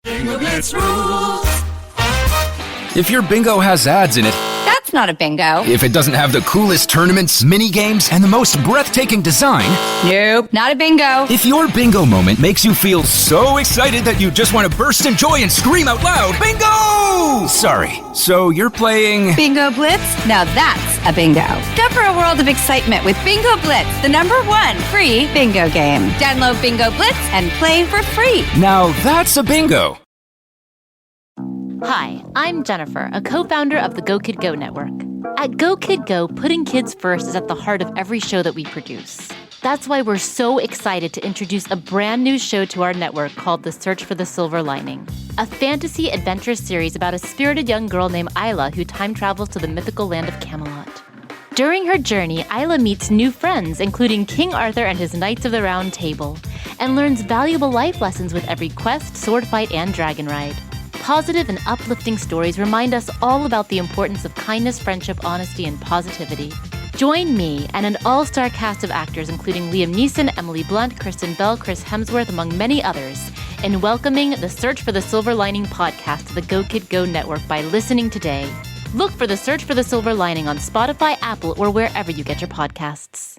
Bingo Blitz rules. If your bingo has ads in it, That's not a bingo. if it doesn't have the coolest tournaments, mini games, and the most breathtaking design, Nope, not a bingo. if your bingo moment makes you feel so excited that you just want to burst in joy and scream out loud, bingo! Sorry, so you're playing... Bingo Blitz? Now that's a bingo. Go for a world of excitement with Bingo Blitz, the #1 free bingo game. Download Bingo Blitz and play for free. Now that's a bingo. Hi, I'm Jennifer, a co-founder of the Go Kid Go network. At Go Kid Go, putting kids first is at the heart of every show that we produce. That's why we're so excited to introduce a brand new show to our network called The Search for the Silver Lining, a fantasy adventure series about a spirited young girl named Isla who time travels to the mythical land of Camelot. During her journey, Isla meets new friends, including King Arthur and his Knights of the Round Table, and learns valuable life lessons with every quest, sword fight, and dragon ride. Positive and uplifting stories remind us all about the importance of kindness, friendship, honesty, and positivity. Join me and an all-star cast of actors including Liam Neeson, Emily Blunt, Kristen Bell, Chris Hemsworth, among many others, in welcoming the Search for the Silver Lining podcast to the Go Kid Go network by listening today. Look for the Search for the Silver Lining on Spotify, Apple, or wherever you get your podcasts.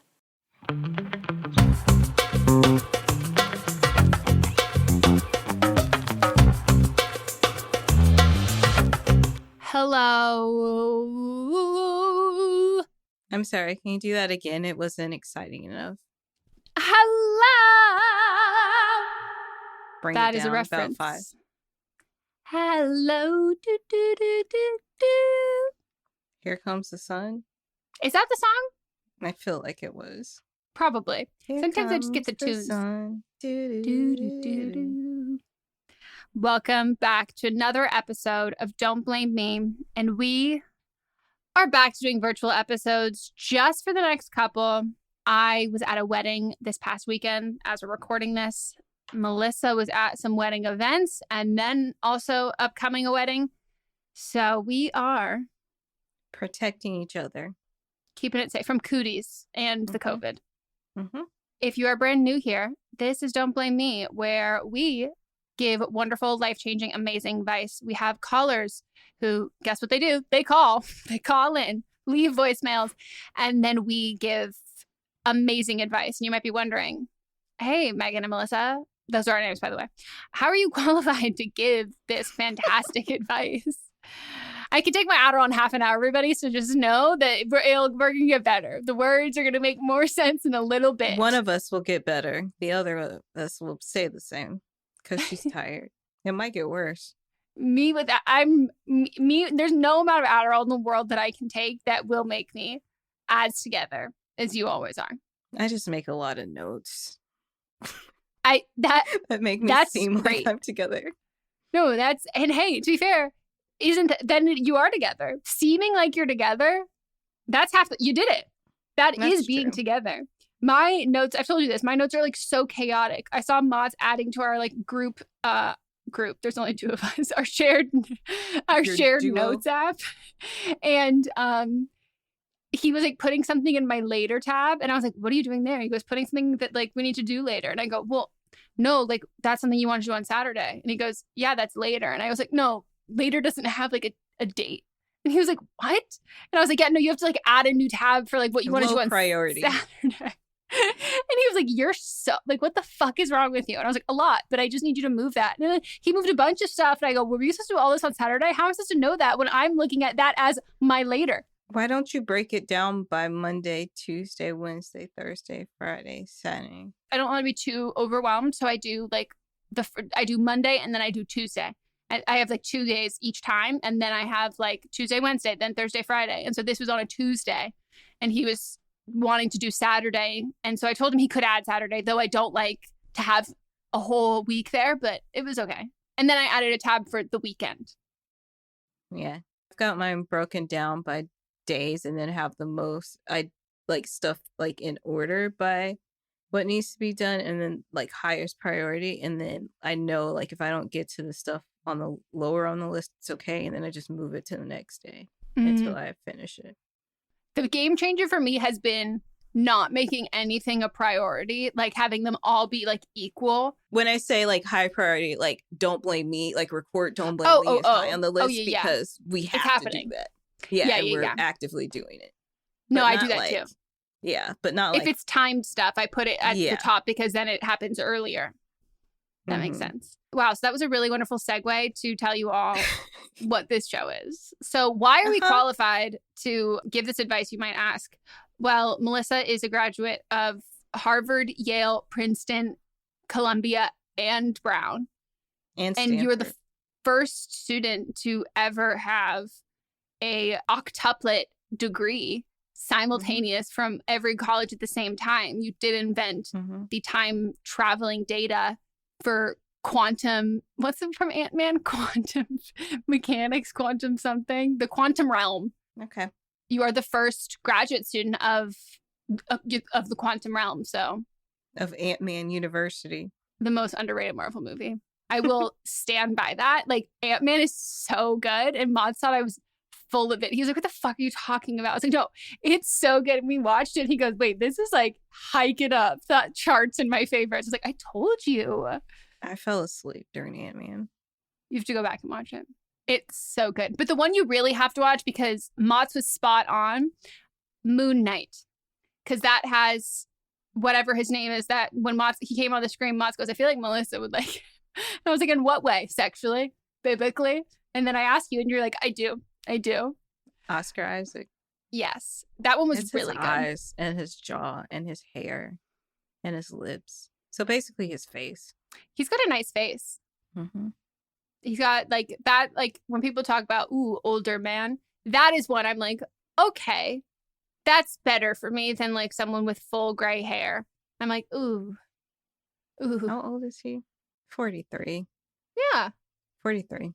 Hello. I'm sorry, can you do that again? It wasn't exciting enough. Hello. Bring That it is down a reference. about 5. Hello. Do, do, do, do, do. Here Comes the Sun. Is that the song? I feel like it was. Probably. Here Sometimes I just get the comes tunes. sun. Do, do, do, do. Welcome back to another episode of Don't Blame Me. And we are back to doing virtual episodes just for the next couple. I was at a wedding this past weekend as we're recording this. Melissa was at some wedding events and then also upcoming a wedding. So we are Protecting each other. keeping it safe from cooties and the COVID. Mm-hmm. If you are brand new here, this is Don't Blame Me, where we give wonderful, life-changing, amazing advice. We have callers who, guess what they do? They call. They call in, leave voicemails, and then we give amazing advice. And you might be wondering, hey, Meghan and Melisa, those are our names, by the way. How are you qualified to give this fantastic advice? I can take my Adderall in half an hour, everybody, so just know that we're going to get better. The words are going to make more sense in a little bit. One of us will get better. The other of us will stay the same because she's tired. It might get worse. Me with that, there's no amount of Adderall in the world that I can take that will make me as together as you always are. I just make a lot of notes That that make me that's seem great. like I'm together. No, and hey, to be fair, then you are together. Seeming like you're together, that's you did it. That's is being true. together. My notes, I've told you this, my notes are like so chaotic. I saw Mods adding to our like group. There's only 2 of us, our shared Your duo. notes app. And he was like putting something in my later tab, and I was like, what are you doing there? He goes, putting something that like we need to do later. And I go, well, no, like that's something you want to do on Saturday. And he goes, yeah, that's later. And I was like, no, later doesn't have like a date. And he was like, what? And I was like, yeah, no, you have to like add a new tab for like what you want to do on priority. Saturday. And he was like, you're so like, what the fuck is wrong with you? And I was like, a lot, but I just need you to move that. And then he moved a bunch of stuff. And I go, were you supposed to do all this on Saturday? How am I supposed to know that when I'm looking at that as my later? Why don't you break it down by Monday, Tuesday, Wednesday, Thursday, Friday, Saturday? I don't want to be too overwhelmed. So I do like I do Monday and then I do Tuesday. I have like 2 days each time. And then I have like Tuesday, Wednesday, then Thursday, Friday. And so this was on a Tuesday and he was wanting to do Saturday. And so I told him he could add Saturday, though I don't like to have a whole week there, but it was okay. And then I added a tab for the weekend. Yeah. I've got mine broken down by days and then have the most, I like stuff like in order by what needs to be done and then like highest priority. And then I know like if I don't get to the stuff on the lower on the list, it's okay. And then I just move it to the next day until I finish it. The game changer for me has been not making anything a priority, like having them all be like equal. When I say like high priority, like don't blame me, like record don't blame me is high on the list because we have to do that. Yeah, we're actively doing it. No, I do that too. Yeah, but not like... If it's timed stuff, I put it at the top because then it happens earlier. That makes sense. Wow, so that was a really wonderful segue to tell you all what this show is. So why are we qualified to give this advice, you might ask? Well, Melissa is a graduate of Harvard, Yale, Princeton, Columbia, and Brown. And you are the first student to ever have a octuplet degree simultaneous from every college at the same time. You did invent the time traveling data for quantum, what's it from Ant-Man? Quantum mechanics, quantum something, the quantum realm. Okay. You are the first graduate student of the quantum realm. So of Ant-Man University, the most underrated Marvel movie. I will stand by that. Like, Ant-Man is so good, and Maud thought I was full of it. He was like, what the fuck are you talking about? I was like, no, it's so good. And we watched it. He goes, wait, this is like hike it up. That charts in my favorites. I was like, I told you. I fell asleep during Ant-Man. You have to go back and watch it. It's so good. But the one you really have to watch, because Mott's was spot on, Moon Knight. Because that has whatever his name is, that when he came on the screen, Mott's goes, I feel like Melissa would like. I was like, in what way? Sexually? Biblically? And then I asked you, and you're like, I do. Oscar Isaac. Yes. That one was really good. His eyes and his jaw and his hair and his lips. So basically his face. He's got a nice face. He's got like that, like when people talk about, ooh, older man, that is one I'm like, okay, that's better for me than like someone with full gray hair. I'm like, ooh. How old is he? 43. Yeah. 43.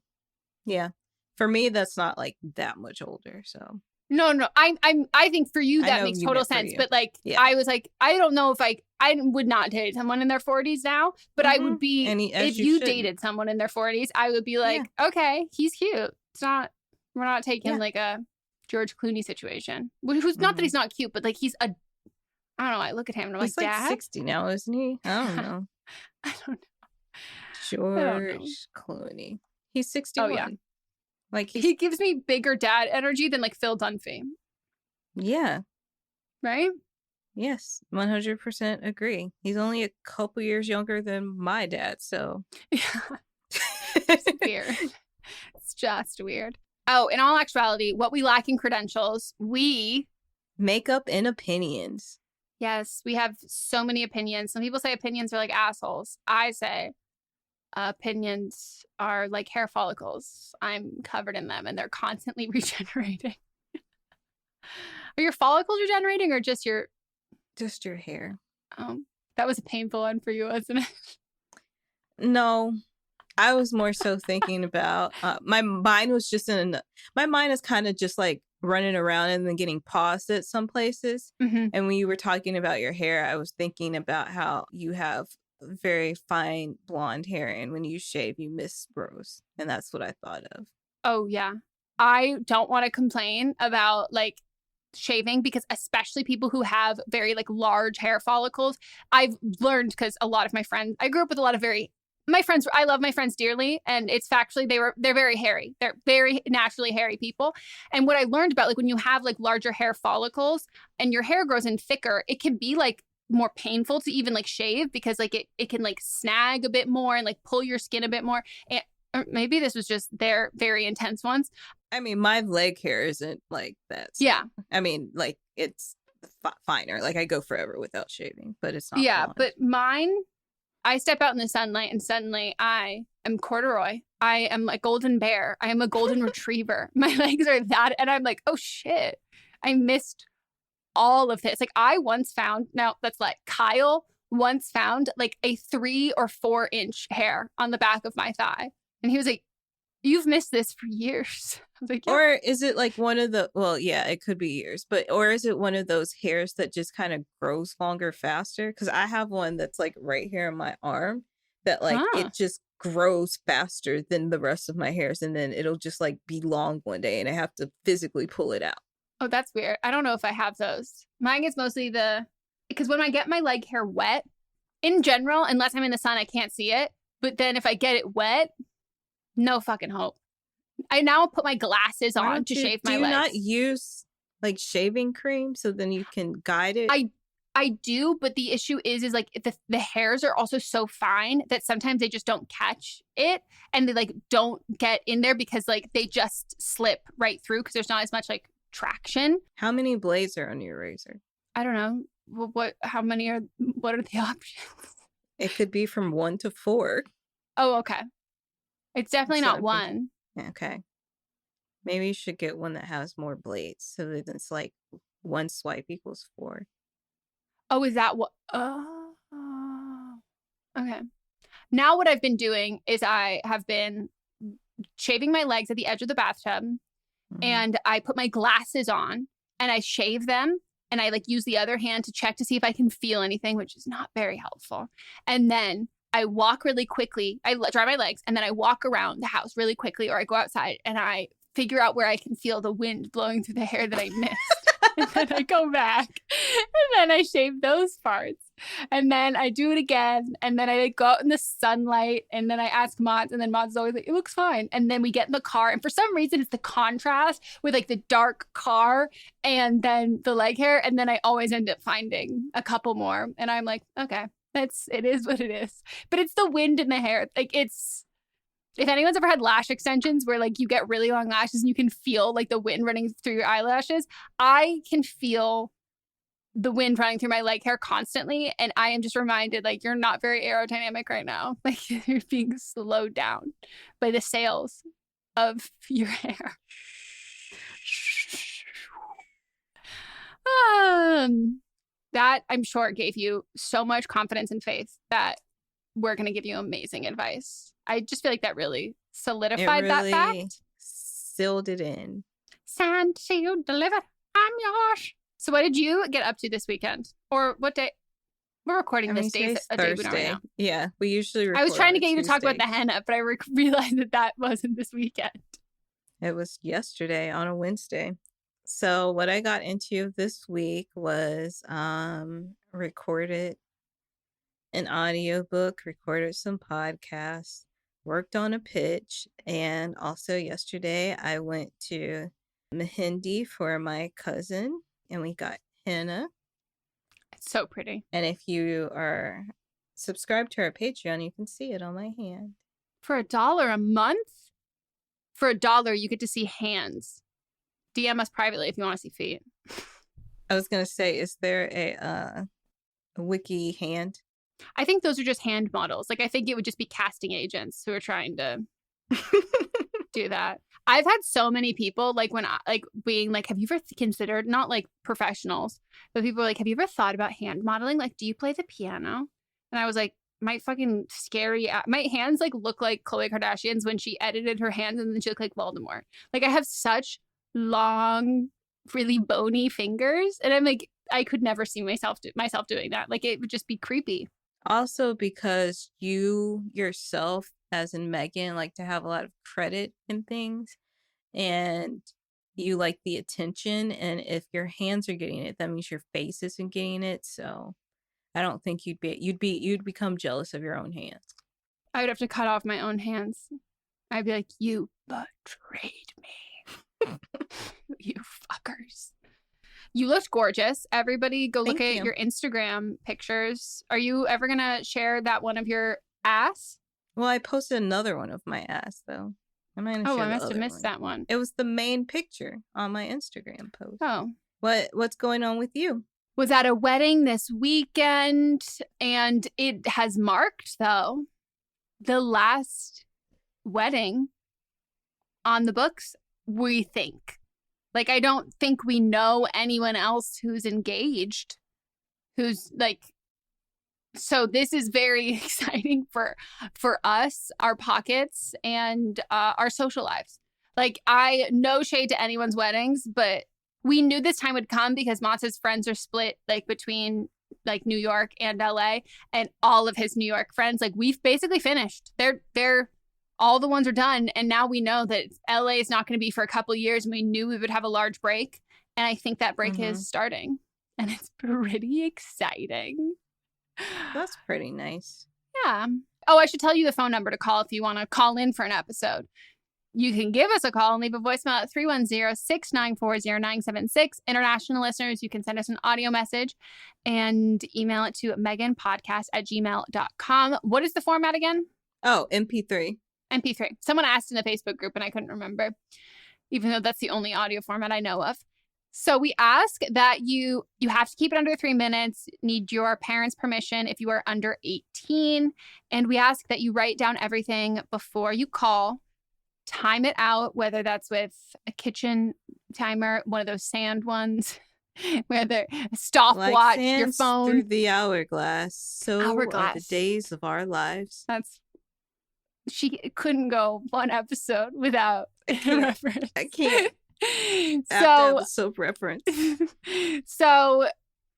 Yeah. For me, that's not like that much older. So no, I think for you that makes total sense. But like, I was like, I don't know if I would not date someone in their 40s now, but I would be, if you dated someone in their 40s, I would be like, okay, he's cute. It's not, we're not taking like a George Clooney situation. Who's not that he's not cute, but like he's I don't know. I look at him and I'm he's like, Dad? 60 now, isn't he? I don't know. I don't know. George Clooney. He's 61. Oh, yeah. Like he gives me bigger dad energy than like Phil Dunphy. Yeah. Right? Yes. 100% agree. He's only a couple years younger than my dad, so. Yeah. It's weird. It's just weird. Oh, in all actuality, what we lack in credentials, we... Makeup and opinions. Yes, we have so many opinions. Some people say opinions are like assholes. I say opinions are like hair follicles. I'm covered in them and they're constantly regenerating. Are your follicles regenerating or just your hair? That was a painful one for you, wasn't it? No, I was more so thinking about my mind was just my mind is kind of just like running around and then getting paused at some places. And when you were talking about your hair, I was thinking about how you have very fine blonde hair, and when you shave you miss rows, and that's what I thought of. Oh yeah, I don't want to complain about like shaving, because especially people who have very like large hair follicles, I've learned, because a lot of my friends, I grew up with a lot of my friends, I love my friends dearly, and it's factually they're very hairy. They're very naturally hairy people. And what I learned about, like, when you have like larger hair follicles and your hair grows in thicker, it can be like more painful to even like shave, because like it can like snag a bit more and like pull your skin a bit more. And or maybe this was just their very intense ones. I mean, my leg hair isn't like that. So. Yeah. I mean, like it's finer. Like I go forever without shaving, but it's not. Yeah, blonde. but mine, I step out in the sunlight and suddenly I am corduroy. I am a golden bear. I am a golden retriever. My legs are that. And I'm like, oh shit, I missed all of this. Like I once found, now that's like Kyle once found like a 3 or 4 inch hair on the back of my thigh. And he was like, you've missed this for years. I was like, yeah. Or is it like one of the, well, yeah, it could be years, but, or is it one of those hairs that just kind of grows longer faster? Because I have one that's like right here in my arm that like it just grows faster than the rest of my hairs. And then it'll just like be long one day and I have to physically pull it out. Oh, that's weird. I don't know if I have those. Mine is mostly because when I get my leg hair wet, in general, unless I'm in the sun, I can't see it. But then if I get it wet, no fucking hope. I now put my glasses on to shave my legs. Do you not use like shaving cream so then you can guide it? I do, but the issue is like the hairs are also so fine that sometimes they just don't catch it and they like don't get in there because like they just slip right through because there's not as much like traction. How many blades are on your razor? I don't know. Well, what are the options? It could be from 1 to 4. Oh, okay. It's definitely not 1. Okay. Maybe you should get one that has more blades so that it's like 1 swipe equals 4. Oh, is that what? Okay. Now what I've been doing is I have been shaving my legs at the edge of the bathtub and I put my glasses on and I shave them and I like use the other hand to check to see if I can feel anything, which is not very helpful. And then I walk really quickly. I dry my legs and then I walk around the house really quickly or I go outside and I figure out where I can feel the wind blowing through the hair that I missed. And then I go back and then I shave those parts and then I do it again. And then I like, go out in the sunlight and then I ask Mods and then Mods is always like, it looks fine. And then we get in the car. And for some reason, it's the contrast with like the dark car and then the leg hair. And then I always end up finding a couple more. And I'm like, okay, it is what it is. But it's the wind in the hair. Like if anyone's ever had lash extensions where like you get really long lashes and you can feel like the wind running through your eyelashes, I can feel the wind running through my leg hair constantly. And I am just reminded like, you're not very aerodynamic right now. Like you're being slowed down by the sails of your hair. That I'm sure gave you so much confidence and faith that we're going to give you amazing advice. I just feel like that really solidified that fact. Sealed it in. Sand sealed, delivered. I'm yours. So what did you get up to this weekend? Or what day? We're recording this day a day we don't know. Yeah, we usually record. I was trying to get you to talk about the henna, but I realized that wasn't this weekend. It was yesterday on a Wednesday. So what I got into this week was recorded an audiobook, recorded some podcasts, worked on a pitch, and also yesterday I went to Mehendi for my cousin and we got henna. It's so pretty. And if you are subscribed to our Patreon, you can see it on my hand. For $1 a month? For $1, you get to see hands. DM us privately if you want to see feet. I was gonna say, is there a wiki hand? I think those are just hand models. Like I think it would just be casting agents who are trying to do that. I've had so many people like when I like being like, have you ever considered, not like professionals, but people are like, have you ever thought about hand modeling? Like, do you play the piano? And I was like, my fucking scary, my hands like look like Khloe Kardashian's when she edited her hands and then she looked like Voldemort. Like I have such long, really bony fingers. And I'm like, I could never see myself doing that. Like it would just be creepy. Also because you yourself, as in Meghan, like to have a lot of credit in things and you like the attention. And if your hands are getting it, that means your face isn't getting it. So I don't think you'd become jealous of your own hands. I would have to cut off my own hands. I'd be like, you betrayed me. You fuckers. You looked gorgeous. Everybody go look at your Instagram pictures. Are you ever going to share that one of your ass? Well, I posted another one of my ass, though. I must have missed that one. It was the main picture on my Instagram post. Oh. What's going on with you? Was at a wedding this weekend, and it has marked, though, the last wedding on the books, we think. Like, I don't think we know anyone else who's engaged, who's like, so this is very exciting for us, our pockets, and our social lives. Like, no shade to anyone's weddings, but we knew this time would come because Matz's friends are split like between like New York and LA, and all of his New York friends, like we've basically finished. They're all the ones are done. And now we know that LA is not going to be for a couple of years. And we knew we would have a large break. And I think that break is starting. And it's pretty exciting. That's pretty nice. Yeah. Oh, I should tell you the phone number to call if you want to call in for an episode. You can give us a call and leave a voicemail at 310-694-0976. International listeners, you can send us an audio message and email it to meghanpodcast@gmail.com. What is the format again? Oh, MP3. MP3. Someone asked in the Facebook group and I couldn't remember, even though that's the only audio format I know of. So we ask that you have to keep it under 3 minutes, need your parents' permission if you are under 18. And we ask that you write down everything before you call, time it out, whether that's with a kitchen timer, one of those sand ones, whether a stopwatch, like your phone. Through the hourglass. So are the days of our lives. She couldn't go one episode without a reference. I can't. So the soap reference. So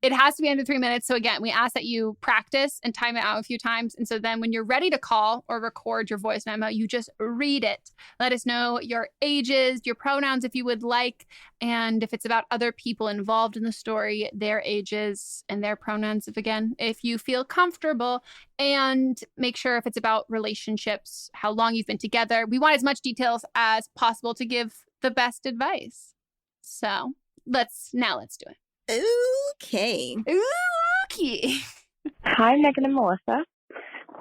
it has to be under 3 minutes. So again, we ask that you practice and time it out a few times. And so then when you're ready to call or record your voice memo, you just read it. Let us know your ages, your pronouns if you would like. And if it's about other people involved in the story, their ages and their pronouns, if you feel comfortable. And make sure if it's about relationships, how long you've been together. We want as much details as possible to give the best advice. So let's do it. Okay. Hi, Meghan and Melisa.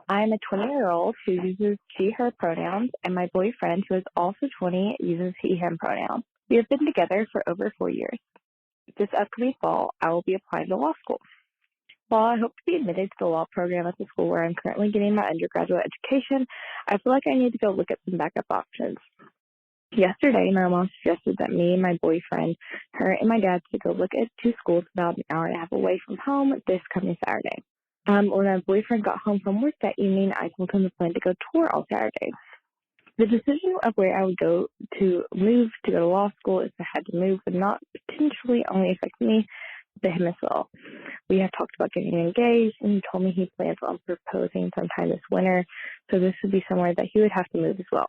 I'm a 20-year-old who uses she, her pronouns, and my boyfriend, who is also 20, uses he, him pronouns. We have been together for over 4 years. This upcoming fall, I will be applying to law school. While I hope to be admitted to the law program at the school where I'm currently getting my undergraduate education, I feel like I need to go look at some backup options. Yesterday, my mom suggested that me and my boyfriend, her and my dad, to go look at 2 schools about an hour and a half away from home this coming Saturday. When my boyfriend got home from work that evening, I told him to plan to go tour all Saturday. The decision of where I would go to move to go to law school if I had to move would not potentially only affect me, but him as well. We have talked about getting engaged, and he told me he plans on proposing sometime this winter, so this would be somewhere that he would have to move as well.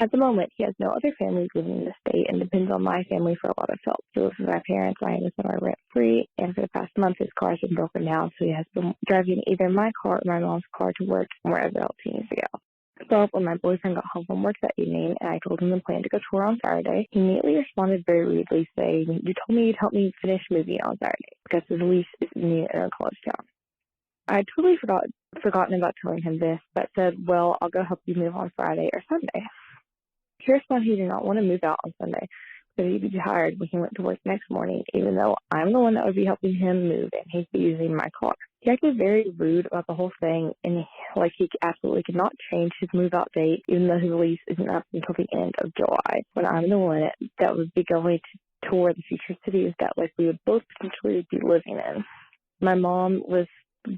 At the moment, he has no other family living in the state and depends on my family for a lot of help. He lives with my parents, I am somewhere rent-free, and for the past month, his car has been broken down, so he has been driving either my car or my mom's car to work and wherever else he needs to go. So when my boyfriend got home from work that evening and I told him to plan to go tour on Saturday, he immediately responded very rudely saying, "You told me you'd help me finish moving on Saturday," because his lease is in a college town. I had totally forgotten about telling him this, but said, "Well, I'll go help you move on Friday or Sunday." He responded he did not want to move out on Sunday because he'd be tired when he went to work next morning, even though I'm the one that would be helping him move and he'd be using my car. He acted very rude about the whole thing, and he absolutely could not change his move-out date, even though his lease isn't up until the end of July, when I'm the one that would be going to tour the future cities that we would both potentially be living in. My mom was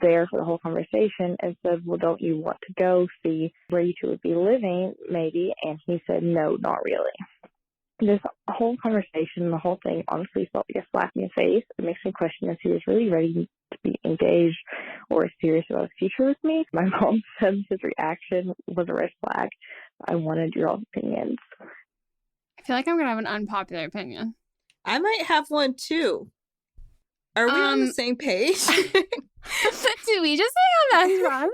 there for the whole conversation and said, "Well, don't you want to go see where you two would be living, maybe?" And he said, "No, not really." This whole conversation, the whole thing, honestly felt like a slap in the face. It makes me question if he was really ready to be engaged or serious about his future with me. My mom said his reaction was a red flag. I wanted your opinions. I feel like I'm going to have an unpopular opinion. I might have one too. Are we on the same page? Do we just say on that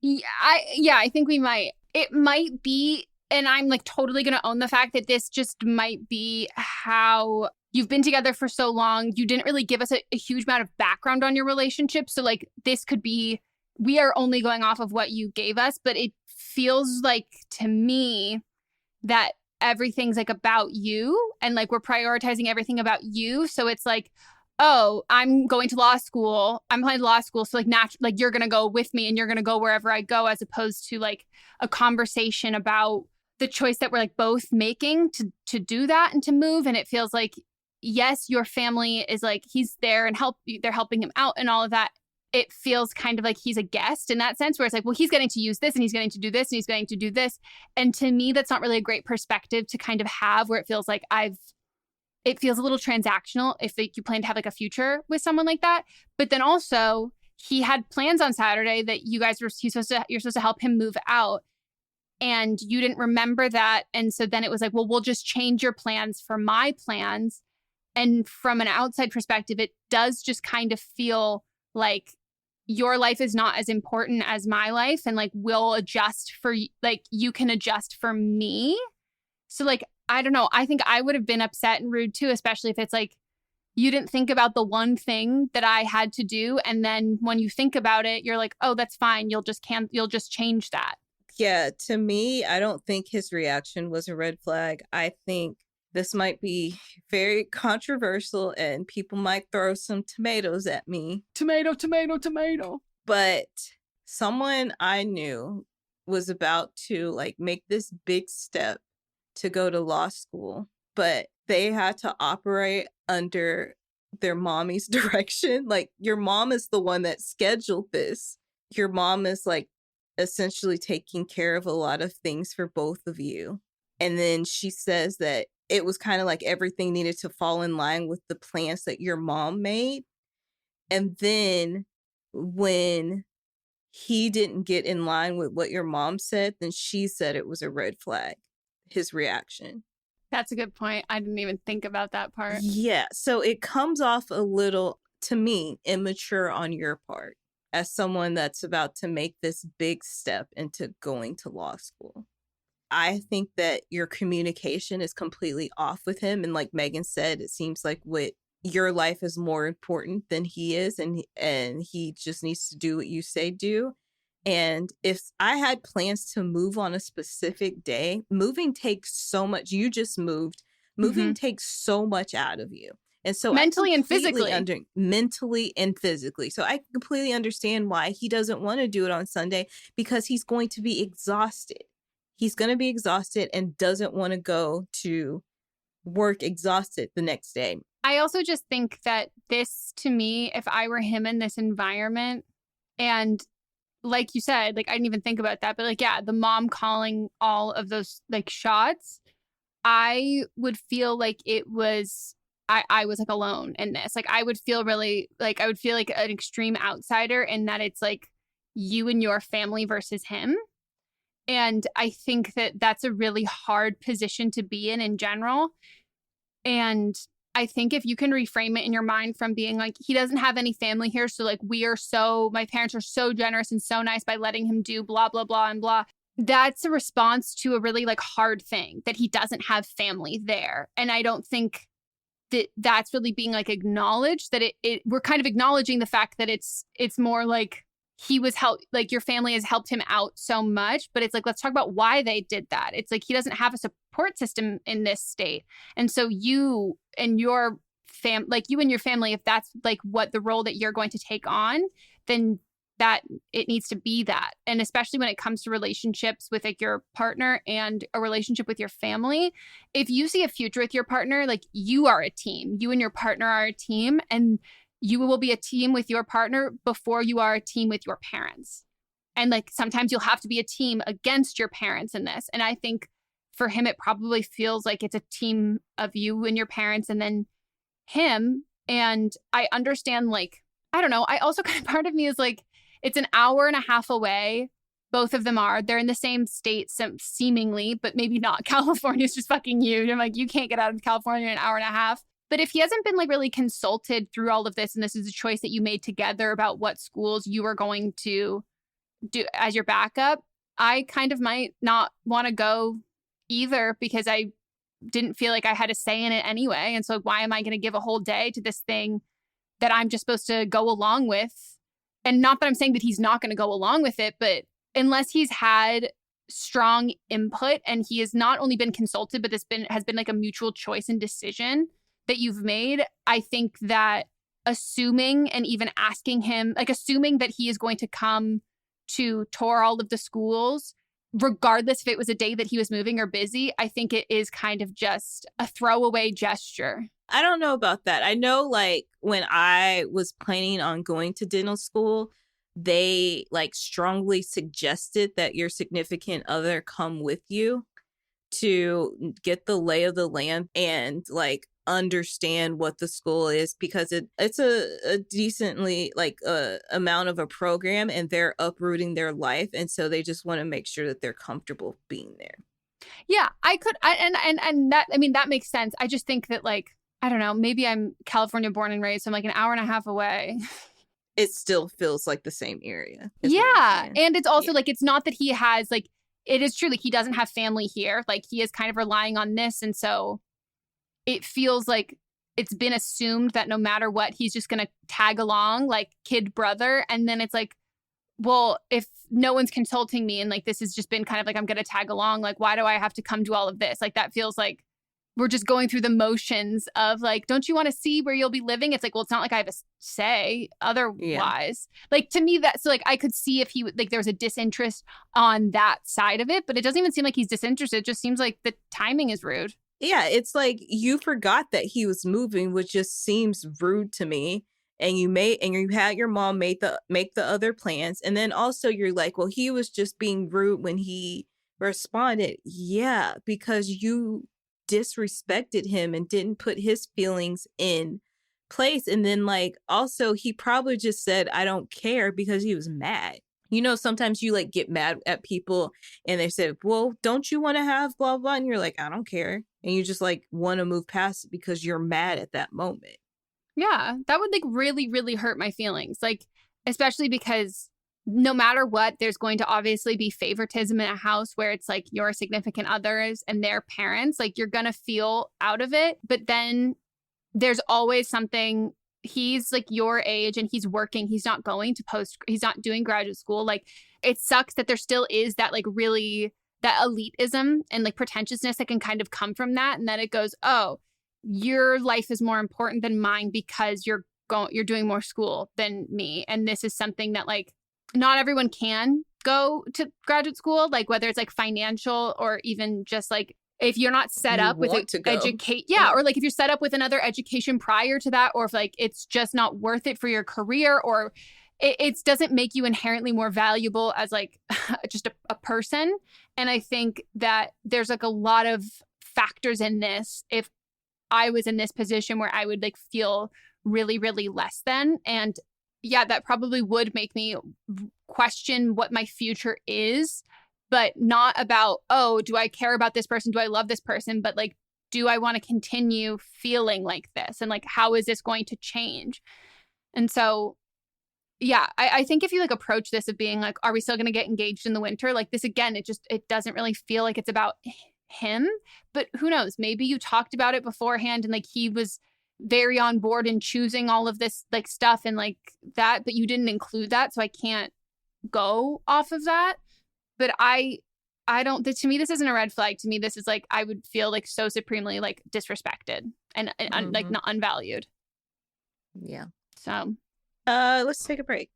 one? I think we might. It might be, and I'm totally going to own the fact that this just might be how you've been together for so long. You didn't really give us a huge amount of background on your relationship. So this could be, we are only going off of what you gave us, but it feels like to me that everything's about you and we're prioritizing everything about you. So it's oh, I'm going to law school. I'm applying to law school. So you're going to go with me and you're going to go wherever I go, as opposed to a conversation about the choice that we're both making to do that and to move. And it feels yes, your family is he's there and they're helping him out and all of that. It feels kind of like he's a guest in that sense, where it's well, he's getting to use this and he's getting to do this and he's getting to do this. And to me, that's not really a great perspective to kind of have, where it feels it feels a little transactional if you plan to have a future with someone like that. But then also he had plans on Saturday that you're supposed to help him move out. and you didn't remember that. And so then it was like, well, we'll just change your plans for my plans. And from an outside perspective, it does just kind of feel like your life is not as important as my life. And like, we'll adjust for, like, you can adjust for me. So like, I don't know. I think I would have been upset and rude too, especially if it's like, you didn't think about the one thing that I had to do. And then when you think about it, you're like, oh, that's fine. You'll just change that. Yeah, to me, I don't think his reaction was a red flag. I think this might be very controversial and people might throw some tomatoes at me. Tomato, tomato, tomato. But someone I knew was about to like make this big step to go to law school, but they had to operate under their mommy's direction. Like, your mom is the one that scheduled this. Your mom is like essentially taking care of a lot of things for both of you. And then she says that it was kind of like everything needed to fall in line with the plans that your mom made. And then when he didn't get in line with what your mom said, then she said it was a red flag, his reaction. That's a good point. I didn't even think about that part. Yeah. So it comes off a little, to me, immature on your part as someone that's about to make this big step into going to law school. I think that your communication is completely off with him. And like Megan said, it seems like your life is more important than he is. And he just needs to do what you say do. And if I had plans to move on a specific day, moving takes so much. You just moved. Moving takes so much out of you. And so mentally and physically. Mentally and physically. So I completely understand why he doesn't want to do it on Sunday, because he's going to be exhausted. He's going to be exhausted and doesn't want to go to work exhausted the next day. I also just think that this, to me, if I were him in this environment, and like you said, like, I didn't even think about that, but like, yeah, the mom calling all of those like shots, I would feel like it was, I was like alone in this. Like, I would feel really like, I would feel like an extreme outsider in that it's like you and your family versus him. And I think that that's a really hard position to be in general. And I think if you can reframe it in your mind from being like, he doesn't have any family here, so like, my parents are so generous and so nice by letting him do blah, blah, blah, and blah. That's a response to a really like hard thing, that he doesn't have family there. And I don't think that that's really being like acknowledged, that we're kind of acknowledging the fact that it's more like, he was like, your family has helped him out so much, but it's like, let's talk about why they did that. It's like, he doesn't have a support system in this state. And so you and your family, if that's like what the role that you're going to take on, then that it needs to be that. And especially when it comes to relationships with like your partner and a relationship with your family, if you see a future with your partner, like, you are a team, you and your partner are a team, and you will be a team with your partner before you are a team with your parents. And like, sometimes you'll have to be a team against your parents in this. And I think for him, it probably feels like it's a team of you and your parents and then him. And I understand, like, I don't know. I also kind of, part of me is like, it's an hour and a half away. Both of them are. They're in the same state, seemingly, but maybe not. California's just fucking huge. I'm like, you can't get out of California in an hour and a half. But if he hasn't been like really consulted through all of this, and this is a choice that you made together about what schools you were going to do as your backup, I kind of might not want to go either, because I didn't feel like I had a say in it anyway. And so why am I going to give a whole day to this thing that I'm just supposed to go along with? And not that I'm saying that he's not going to go along with it, but unless he's had strong input and he has not only been consulted, but this has been like a mutual choice and decision that you've made, I think that assuming and even asking him, like assuming that he is going to come to tour all of the schools, regardless if it was a day that he was moving or busy, I think it is kind of just a throwaway gesture. I don't know about that. I know, like, when I was planning on going to dental school, they like strongly suggested that your significant other come with you to get the lay of the land and like understand what the school is, because it's a decently like amount of a program, and they're uprooting their life, and so they just want to make sure that they're comfortable being there. Yeah, and that, I mean, that makes sense. I just think that, like, I don't know, maybe I'm California born and raised, so I'm like an hour and a half away. It still feels like the same area. Yeah. And it's also like, it's not that he has, like, it is true, like, he doesn't have family here. Like, he is kind of relying on this. And so it feels like it's been assumed that no matter what, he's just going to tag along, like, kid brother. And then it's like, well, if no one's consulting me and, like, this has just been kind of like, I'm going to tag along, like, why do I have to come do all of this? Like, that feels like we're just going through the motions of, like, don't you want to see where you'll be living? It's like, well, it's not like I have a say otherwise. Yeah. Like, to me, that's, so, like, I could see if he, like, there was a disinterest on that side of it, but it doesn't even seem like he's disinterested. It just seems like the timing is rude. Yeah, it's like you forgot that he was moving, which just seems rude to me. And you had your mom make the other plans, and then also you're like, well, he was just being rude when he responded. Yeah, because you disrespected him and didn't put his feelings in place. And then, like, also he probably just said, I don't care, because he was mad. You know, sometimes you, like, get mad at people and they say, well, don't you want to have blah blah, and you're like, I don't care, and you just, like, want to move past it because you're mad at that moment. Yeah, that would, like, really, really hurt my feelings. Like, especially because no matter what, there's going to obviously be favoritism in a house where it's like your significant others and their parents. Like, you're going to feel out of it. But then there's always something. He's, like, your age and he's working. He's not going to he's not doing graduate school. Like, it sucks that there still is that, like, really, that elitism and, like, pretentiousness that can kind of come from that. And then it goes, oh, your life is more important than mine because you're doing more school than me. And this is something that, like, not everyone can go to graduate school, like, whether it's, like, financial or even just, like, if you're not set up with educate. Yeah. Or, like, if you're set up with another education prior to that, or if, like, it's just not worth it for your career, or it doesn't make you inherently more valuable as, like, just a person. And I think that there's, like, a lot of factors in this. If I was in this position where I would, like, feel really, really less than. And yeah, that probably would make me question what my future is, but not about, oh, do I care about this person? Do I love this person? But, like, do I want to continue feeling like this? And, like, how is this going to change? And so, yeah, I think if you, like, approach this of being like, are we still going to get engaged in the winter? Like, this, again, it doesn't really feel like it's about him, but who knows? Maybe you talked about it beforehand and, like, he was very on board in choosing all of this, like, stuff and, like, that, but you didn't include that, so I can't go off of that. But I don't, to me, this isn't a red flag. To me, this is, like, I would feel, like, so supremely, like, disrespected and like, not unvalued. Yeah. So let's take a break.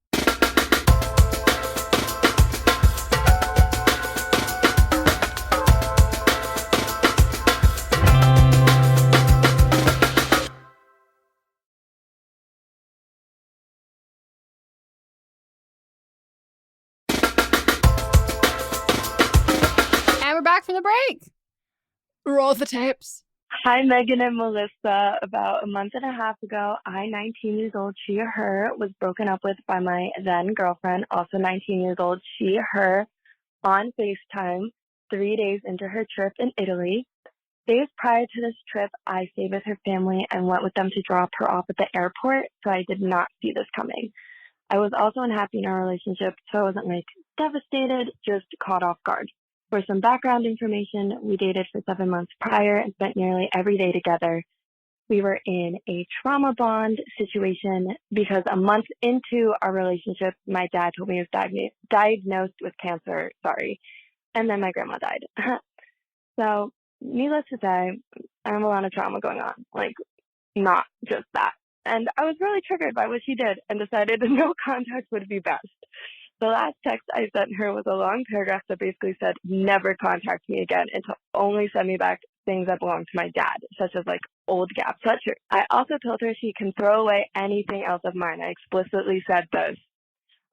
We're back from the break. Roll the tapes. Hi, Meghan and Melisa. About a month and a half ago, I, 19 years old, she, her, was broken up with by my then girlfriend, also 19 years old, she, her, on FaceTime 3 days into her trip in Italy. Days prior to this trip, I stayed with her family and went with them to drop her off at the airport, so I did not see this coming. I was also unhappy in our relationship, so I wasn't, like, devastated, just caught off guard. For some background information, we dated for 7 months prior and spent nearly every day together. We were in a trauma bond situation because a month into our relationship, my dad told me he was diagnosed with cancer, and then my grandma died. So, needless to say, I have a lot of trauma going on, like, not just that. And I was really triggered by what she did and decided no contact would be best. The last text I sent her was a long paragraph that basically said, never contact me again, and to only send me back things that belong to my dad, such as, like, old Gap sweatshirt. I also told her she can throw away anything else of mine. I explicitly said this.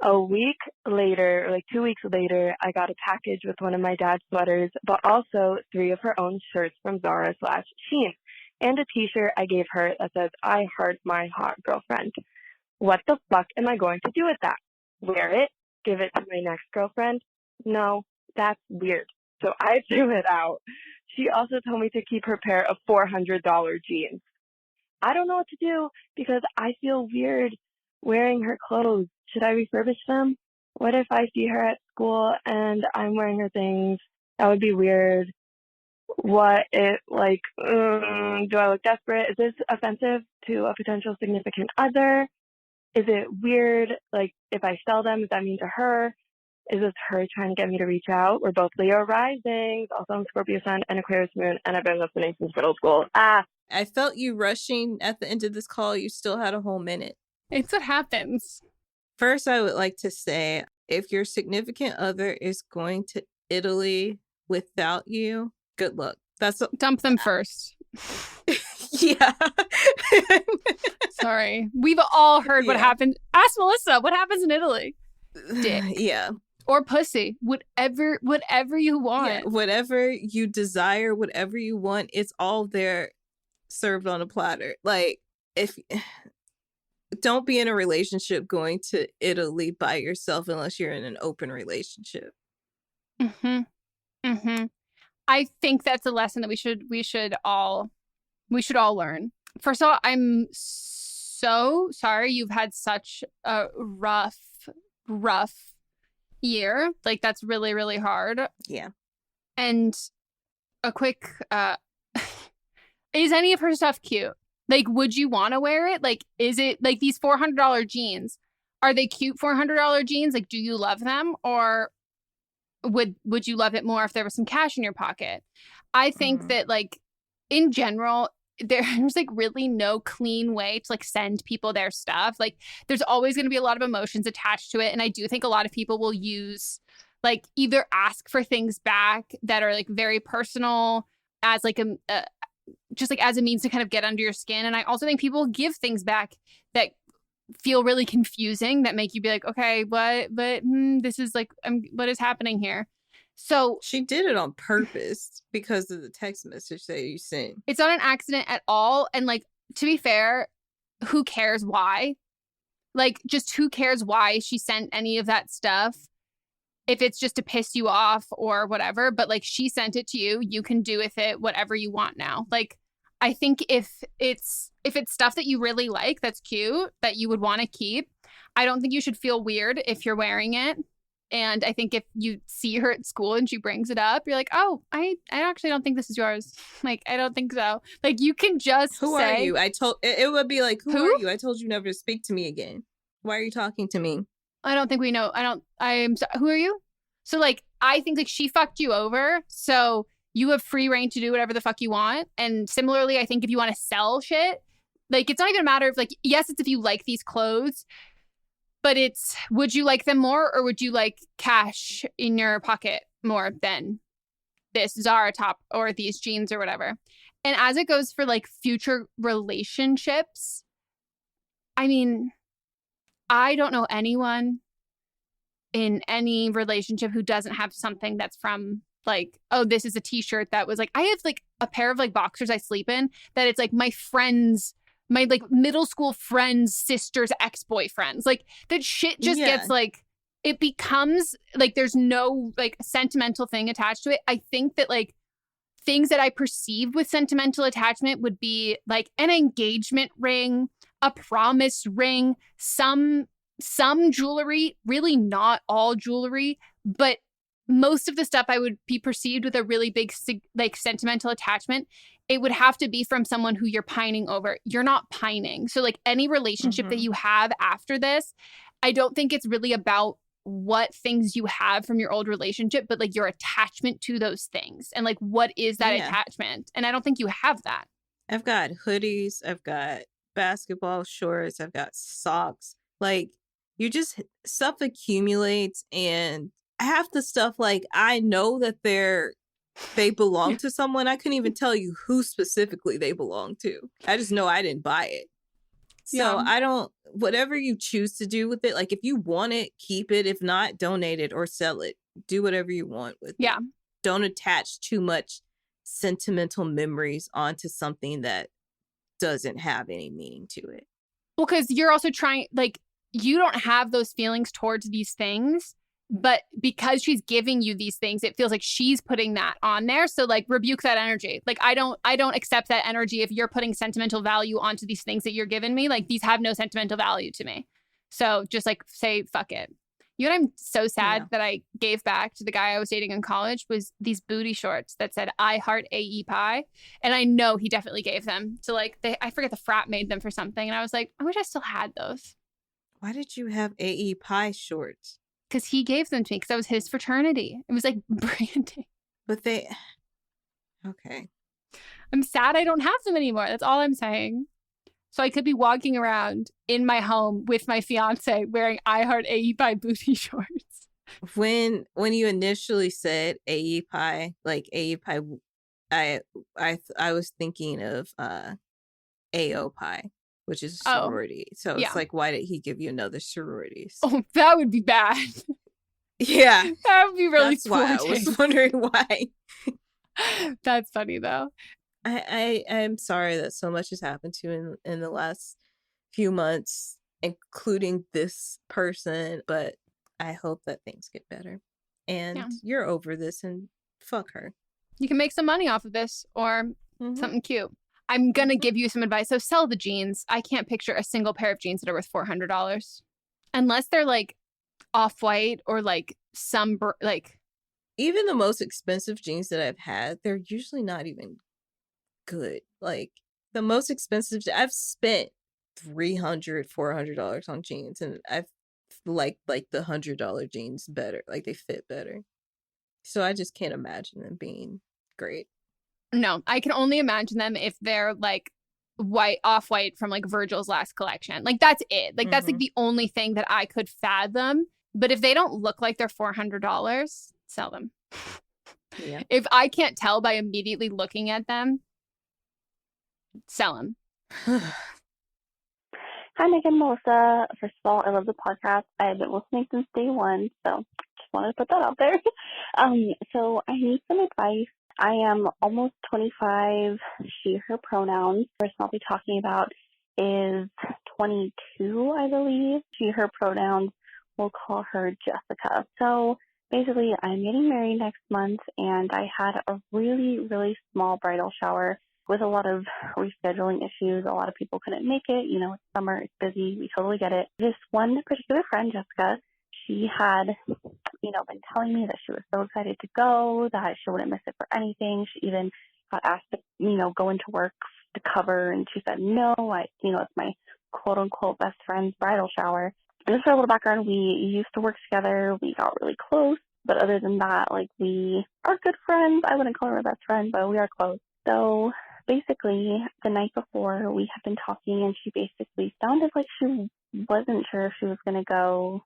A week later, like 2 weeks later, I got a package with one of my dad's sweaters, but also 3 of her own shirts from Zara/Shein. and a t-shirt I gave her that says, "I heart my hot girlfriend." What the fuck am I going to do with that? Wear it? Give it to my next girlfriend? No, that's weird. So I threw it out. She also told me to keep her pair of $400 jeans. I don't know what to do because I feel weird wearing her clothes. Should I refurbish them? What if I see her at school and I'm wearing her things? That would be weird. What if, like, do I look desperate? Is this offensive to a potential significant other? Is it weird, like, if I sell them, does that mean to her? Is this her trying to get me to reach out? We're both Leo risings, also I'm Scorpio sun and Aquarius moon, and I've been listening since middle school. I felt you rushing at the end of this call. You still had a whole minute. It's what happens. First, I would like to say, if your significant other is going to Italy without you, good luck. Dump them first. Yeah. Sorry. We've all heard what happened. Ask Melissa, what happens in Italy? Dick. Yeah. Or pussy. Whatever you want. Yeah, whatever you desire, whatever you want, it's all there served on a platter. Like, don't be in a relationship going to Italy by yourself unless you're in an open relationship. I think that's a lesson that we should all learn. First of all, I'm so sorry you've had such a rough year. Like, that's really, really hard. Yeah. And a quick is any of her stuff cute? Like, would you want to wear it? Like, is it like these $400 jeans? Are they cute $400 jeans? Like, do you love them? Or would you love it more if there was some cash in your pocket? I think that, like, in general, there's like really no clean way to like send people their stuff. Like, there's always going to be a lot of emotions attached to it. And I do think a lot of people will use, like, either ask for things back that are like very personal as like just like as a means to kind of get under your skin. And I also think people give things back that feel really confusing, that make you be like, okay, what? But this is like, what is happening here? So she did it on purpose because of the text message that you sent. It's not an accident at all. And like, to be fair, who cares why? Like, just who cares why she sent any of that stuff? If it's just to piss you off or whatever, but like, she sent it to you, you can do with it whatever you want now. Like, I think if it's stuff that you really like, that's cute, that you would want to keep, I don't think you should feel weird if you're wearing it. And I think if you see her at school and she brings it up, you're like, oh, I actually don't think this is yours. Like, I don't think so. Like, you can just Who say, are you? It would be like, who are you? I told you never to speak to me again. Why are you talking to me? I don't think we know. Who are you? So like, I think like she fucked you over. So you have free reign to do whatever the fuck you want. And similarly, I think if you want to sell shit, like, it's not even a matter of like, yes, it's if you like these clothes, but it's, would you like them more or would you like cash in your pocket more than this Zara top or these jeans or whatever? And as it goes for like future relationships, I mean, I don't know anyone in any relationship who doesn't have something that's from like, oh, this is a t-shirt that was like, I have like a pair of like boxers I sleep in that it's like my friends, my like middle school friends' sister's ex-boyfriends. Like, that shit just gets like, it becomes like there's no like sentimental thing attached to it. I think that like things that I perceive with sentimental attachment would be like an engagement ring, a promise ring, some jewelry, really not all jewelry, but most of the stuff I would be perceived with a really big like sentimental attachment. It would have to be from someone who you're pining over. You're not pining. So like any relationship that you have after this, I don't think it's really about what things you have from your old relationship, but like your attachment to those things and like what is that attachment. And I don't think you have that. I've got hoodies, I've got basketball shorts, I've got socks. Like, you just, stuff accumulates, and half the stuff, like, I know that they belong to someone. I couldn't even tell you who specifically they belong to. I just know I didn't buy it. So I don't, whatever you choose to do with it, like, if you want it, keep it. If not, donate it or sell it. Do whatever you want with it. Don't attach too much sentimental memories onto something that doesn't have any meaning to it. Well, because you're also trying, like, you don't have those feelings towards these things, but because she's giving you these things, it feels like she's putting that on there. So, like, rebuke that energy. Like, I don't accept that energy if you're putting sentimental value onto these things that you're giving me. Like, these have no sentimental value to me. So just like say fuck it. You know what I'm so sad that I gave back to the guy I was dating in college was these booty shorts that said I heart AE pie. And I know he definitely gave them to like, I forget the frat made them for something. And I was like, I wish I still had those. Why did you have AE pie shorts? Because he gave them to me because that was his fraternity. It was like branding. But okay. I'm sad I don't have them anymore. That's all I'm saying. So I could be walking around in my home with my fiance wearing I Heart AE Pie booty shorts. When you initially said AE Pie, like AE Pie, I was thinking of AO Pie, which is a sorority. So it's like, why did he give you another sorority? Oh, that would be bad. Yeah. That would be really That's why I was wondering why. That's funny though. I'm sorry that so much has happened to you in the last few months, including this person, but I hope that things get better. And you're over this and fuck her. You can make some money off of this or something cute. I'm going to give you some advice. So sell the jeans. I can't picture a single pair of jeans that are worth $400. Unless they're like off-white or like some, like. Even the most expensive jeans that I've had, they're usually not even good. Like the most expensive, I've spent $300-$400 on jeans, and I've liked like the $100 jeans better. Like they fit better. So I just can't imagine them being great. No, I can only imagine them if they're like off-white from like Virgil's last collection. Like that's it. Like that's like the only thing that I could fathom. But if they don't look like they're $400, sell them. Yeah. If I can't tell by immediately looking at them, sell them. Hi, Meghan and Melisa. First of all, I love the podcast. I've been listening since day one, so just wanted to put that out there. So I need some advice. I am almost 25. She, her pronouns. The person I'll be talking about is 22, I believe. She, her pronouns. We'll call her Jessica. So basically, I'm getting married next month, and I had a really, really small bridal shower with a lot of rescheduling issues. A lot of people couldn't make it. You know, it's summer, it's busy. We totally get it. This one particular friend, Jessica, she had, been telling me that she was so excited to go, that she wouldn't miss it for anything. She even got asked to, go into work to cover, and she said, no, it's my quote unquote best friend's bridal shower. And just for a little background, we used to work together. We got really close. But other than that, like, we are good friends. I wouldn't call her my best friend, but we are close. So basically, the night before, we had been talking, and she basically sounded like she wasn't sure if she was going to go.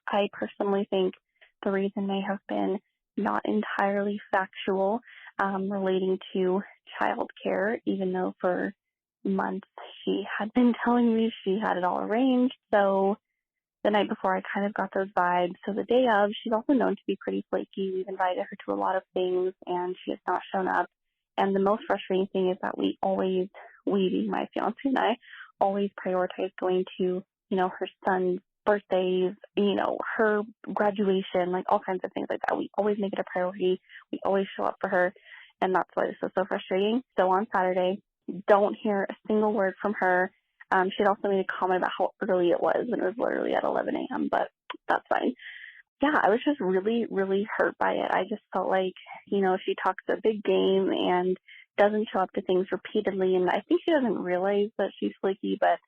I personally think the reason may have been not entirely factual, relating to childcare, even though for months she had been telling me she had it all arranged. So the night before, I kind of got those vibes. So the day of, she's also known to be pretty flaky. We've invited her to a lot of things, and she has not shown up. And the most frustrating thing is that we, my fiance and I, always prioritize going to, her son's birthdays, her graduation, like all kinds of things like that. We always make it a priority. We always show up for her. And that's why this is so frustrating. So on Saturday, don't hear a single word from her. She had also made a comment about how early it was, and it was literally at 11 a.m., but that's fine. Yeah, I was just really, really hurt by it. I just felt like, she talks a big game and doesn't show up to things repeatedly. And I think she doesn't realize that she's flaky, but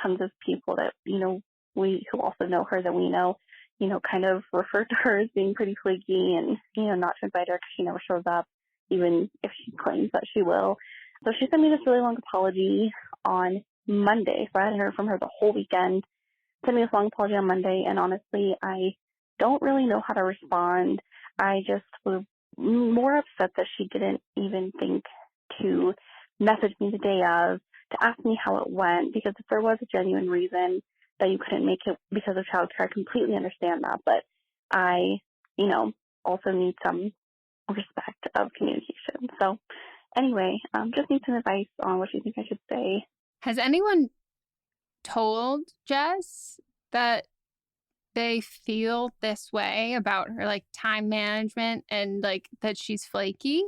tons of people that, we who also know her that we know, kind of refer to her as being pretty flaky and, not to invite her because she never shows up, even if she claims that she will. So she sent me this really long apology on Monday. So I hadn't heard from her the whole weekend. Sent me this long apology on Monday, and honestly, I don't really know how to respond. I just was more upset that she didn't even think to message me the day of to ask me how it went, because if there was a genuine reason that you couldn't make it because of childcare, I completely understand that, but I, also need some respect of communication. So anyway, just need some advice on what you think I should say Has anyone told Jess that they feel this way about her like time management and like that she's flaky?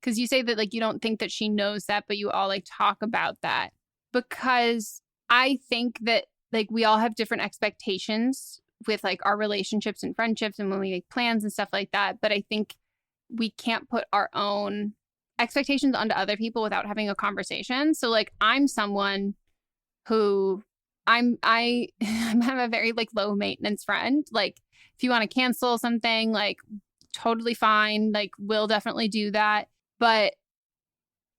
Because you say that like you don't think that she knows that, but you all like talk about that. Because I think that like we all have different expectations with like our relationships and friendships and when we make plans and stuff like that. But I think we can't put our own expectations onto other people without having a conversation. So like I'm someone who I'm a very like low maintenance friend. Like if you want to cancel something, like totally fine. Like we'll definitely do that. But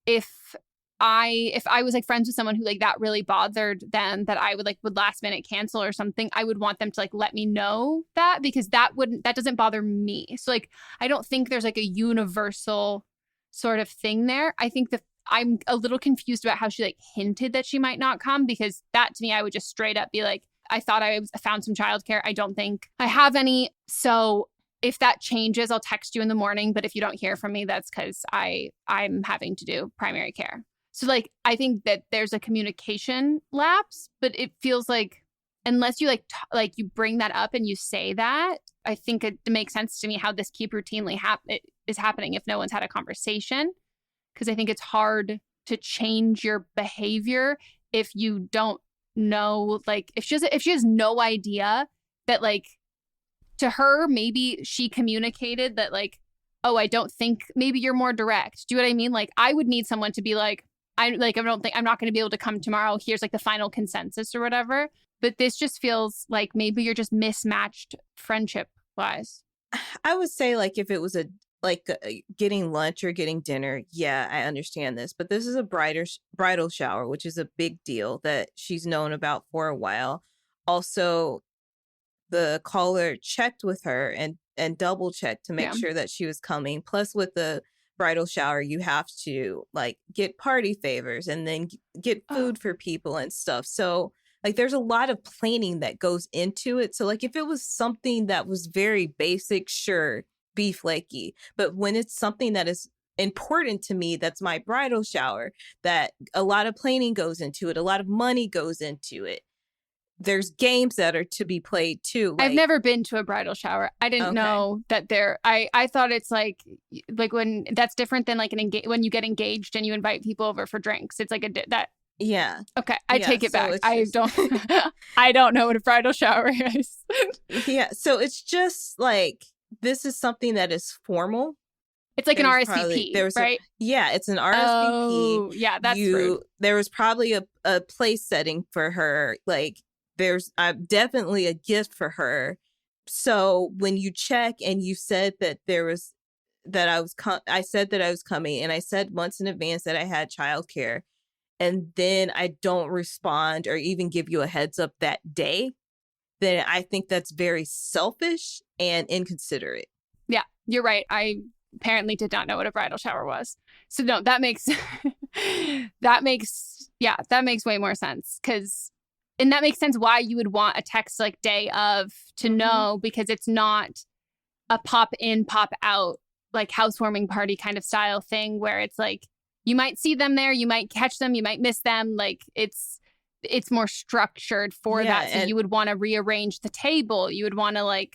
if I was like friends with someone who like that really bothered them that I would last minute cancel or something, I would want them to like let me know that, because that doesn't bother me. So like I don't think there's like a universal sort of thing there. I think I'm a little confused about how she like hinted that she might not come, because that to me, I would just straight up be like, I thought I found some childcare. I don't think I have any. So if that changes, I'll text you in the morning. But if you don't hear from me, that's because I'm having to do primary care. So like, I think that there's a communication lapse, but it feels like unless you like you bring that up and you say that, I think it makes sense to me how this keep routinely is happening if no one's had a conversation. Because I think it's hard to change your behavior if you don't know, like if she has no idea that like to her, maybe she communicated that like, oh, I don't think, maybe you're more direct. Do you know what I mean? Like I would need someone to be like, I'm not going to be able to come tomorrow. Here's like the final consensus or whatever. But this just feels like maybe you're just mismatched friendship wise. I would say like if it was getting lunch or getting dinner, yeah, I understand this. But this is a bridal shower, which is a big deal that she's known about for a while. Also, the caller checked with her and double checked to make sure that she was coming. Plus, with the bridal shower, you have to like get party favors and then get food for people and stuff. So like there's a lot of planning that goes into it. So like if it was something that was very basic, sure, be flaky. But when it's something that is important to me, that's my bridal shower, that a lot of planning goes into it, a lot of money goes into it. There's games that are to be played too. I've never been to a bridal shower. I didn't know that I thought it's like when that's different than like when you get engaged and you invite people over for drinks. It's like that. Yeah. Okay. I take it back. I don't know what a bridal shower is. Yeah. So it's just like, this is something that is formal. It's like an RSVP, right? It's an RSVP. Oh, yeah, that's rude. There was probably a place setting for her. Like there's definitely a gift for her. So when you check and you said that I said that I was coming, and I said months in advance that I had childcare, and then I don't respond or even give you a heads up that day, then I think that's very selfish and inconsiderate. Yeah, you're right. I apparently did not know what a bridal shower was. So no, that makes way more sense. And that makes sense why you would want a text like day of to know, because it's not a pop in, pop out, like housewarming party kind of style thing where it's like, you might see them there, you might catch them, you might miss them. Like it's more structured for that. So you would want to rearrange the table. You would want to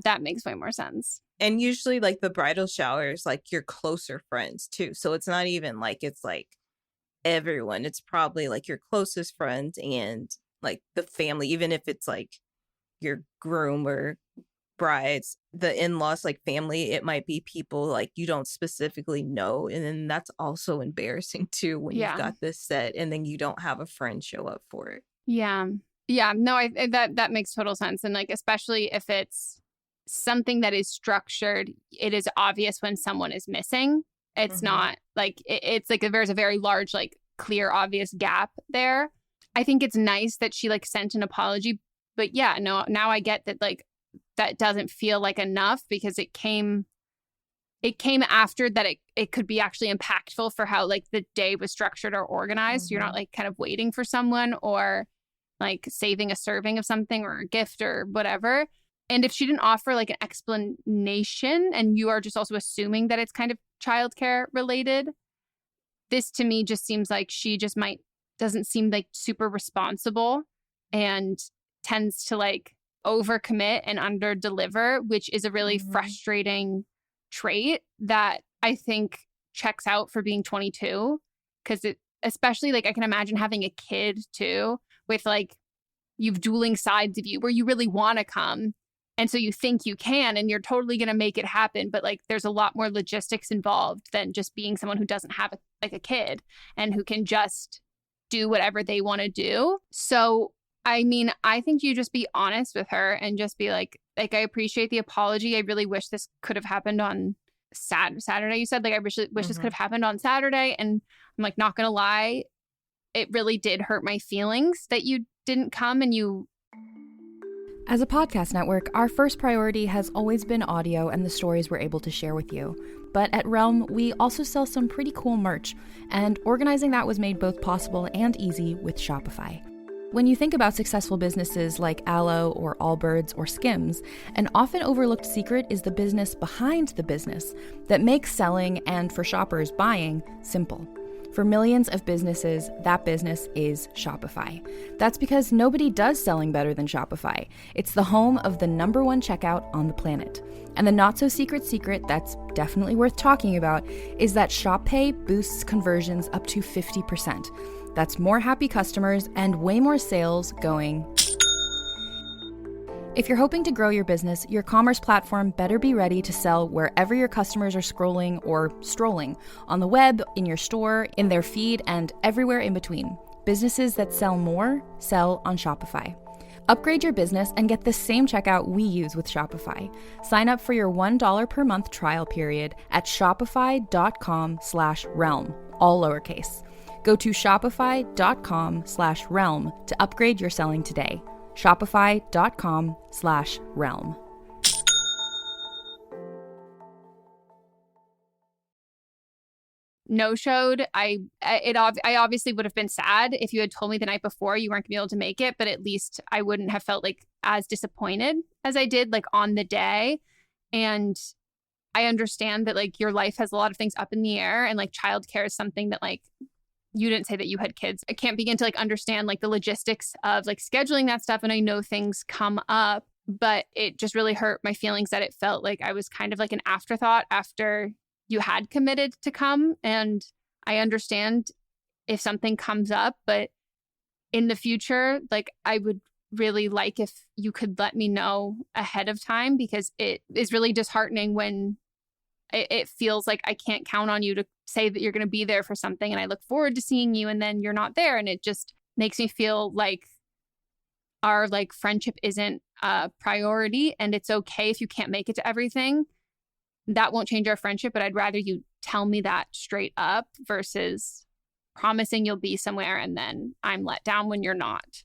that makes way more sense. And usually like the bridal shower is like your closer friends too. So it's not even like it's like everyone. It's probably like your closest friends and like the family, even if it's like your groom or brides, the in-laws, like family, it might be people like you don't specifically know. And then that's also embarrassing too when you've got this set and then you don't have a friend show up for it. Yeah. Yeah. No, that makes total sense. And like, especially if it's something that is structured, it is obvious when someone is missing. It's not like it's like there's a very large, like clear, obvious gap there. I think it's nice that she like sent an apology, but now I get that like that doesn't feel like enough because it came after that it could be actually impactful for how like the day was structured or organized. You're not like kind of waiting for someone or like saving a serving of something or a gift or whatever. And if she didn't offer like an explanation and you are just also assuming that it's kind of childcare related, this to me just seems like she just might doesn't seem like super responsible and tends to like overcommit and under-deliver, which is a really frustrating trait that I think checks out for being 22. Because it, especially like I can imagine having a kid too, with like you've dueling sides of you where you really want to come. And so you think you can and you're totally going to make it happen. But like there's a lot more logistics involved than just being someone who doesn't have a kid and who can just do whatever they want to do. So, I mean, I think you just be honest with her and just be like, I appreciate the apology. I really wish this could have happened on Saturday. You said like, I wish this could have happened on Saturday. And I'm like, not going to lie. It really did hurt my feelings that you didn't come and you. As a podcast network, our first priority has always been audio and the stories we're able to share with you. But at Realm, we also sell some pretty cool merch, and organizing that was made both possible and easy with Shopify. When you think about successful businesses like Aloe or Allbirds or Skims, an often overlooked secret is the business behind the business that makes selling and, for shoppers, buying simple. For millions of businesses, that business is Shopify. That's because nobody does selling better than Shopify. It's the home of the #1 checkout on the planet. And the not-so-secret secret that's definitely worth talking about is that Shop Pay boosts conversions up to 50%. That's more happy customers and way more sales going. If you're hoping to grow your business, your commerce platform better be ready to sell wherever your customers are scrolling or strolling, on the web, in your store, in their feed, and everywhere in between. Businesses that sell more, sell on Shopify. Upgrade your business and get the same checkout we use with Shopify. Sign up for your $1 per month trial period at shopify.com/realm, all lowercase. Go to shopify.com/realm to upgrade your selling today. Shopify.com/realm. No-showed. I obviously would have been sad if you had told me the night before you weren't gonna be able to make it, but at least I wouldn't have felt like as disappointed as I did like on the day. And I understand that like your life has a lot of things up in the air, and like childcare is something that like you didn't say that you had kids. I can't begin to like understand like the logistics of like scheduling that stuff. And I know things come up, but it just really hurt my feelings that it felt like I was kind of like an afterthought after you had committed to come. And I understand if something comes up, but in the future, like I would really like if you could let me know ahead of time, because it is really disheartening when it feels like I can't count on you to say that you're going to be there for something and I look forward to seeing you and then you're not there. And it just makes me feel like our like friendship isn't a priority, and it's okay if you can't make it to everything. That won't change our friendship, but I'd rather you tell me that straight up versus promising you'll be somewhere and then I'm let down when you're not.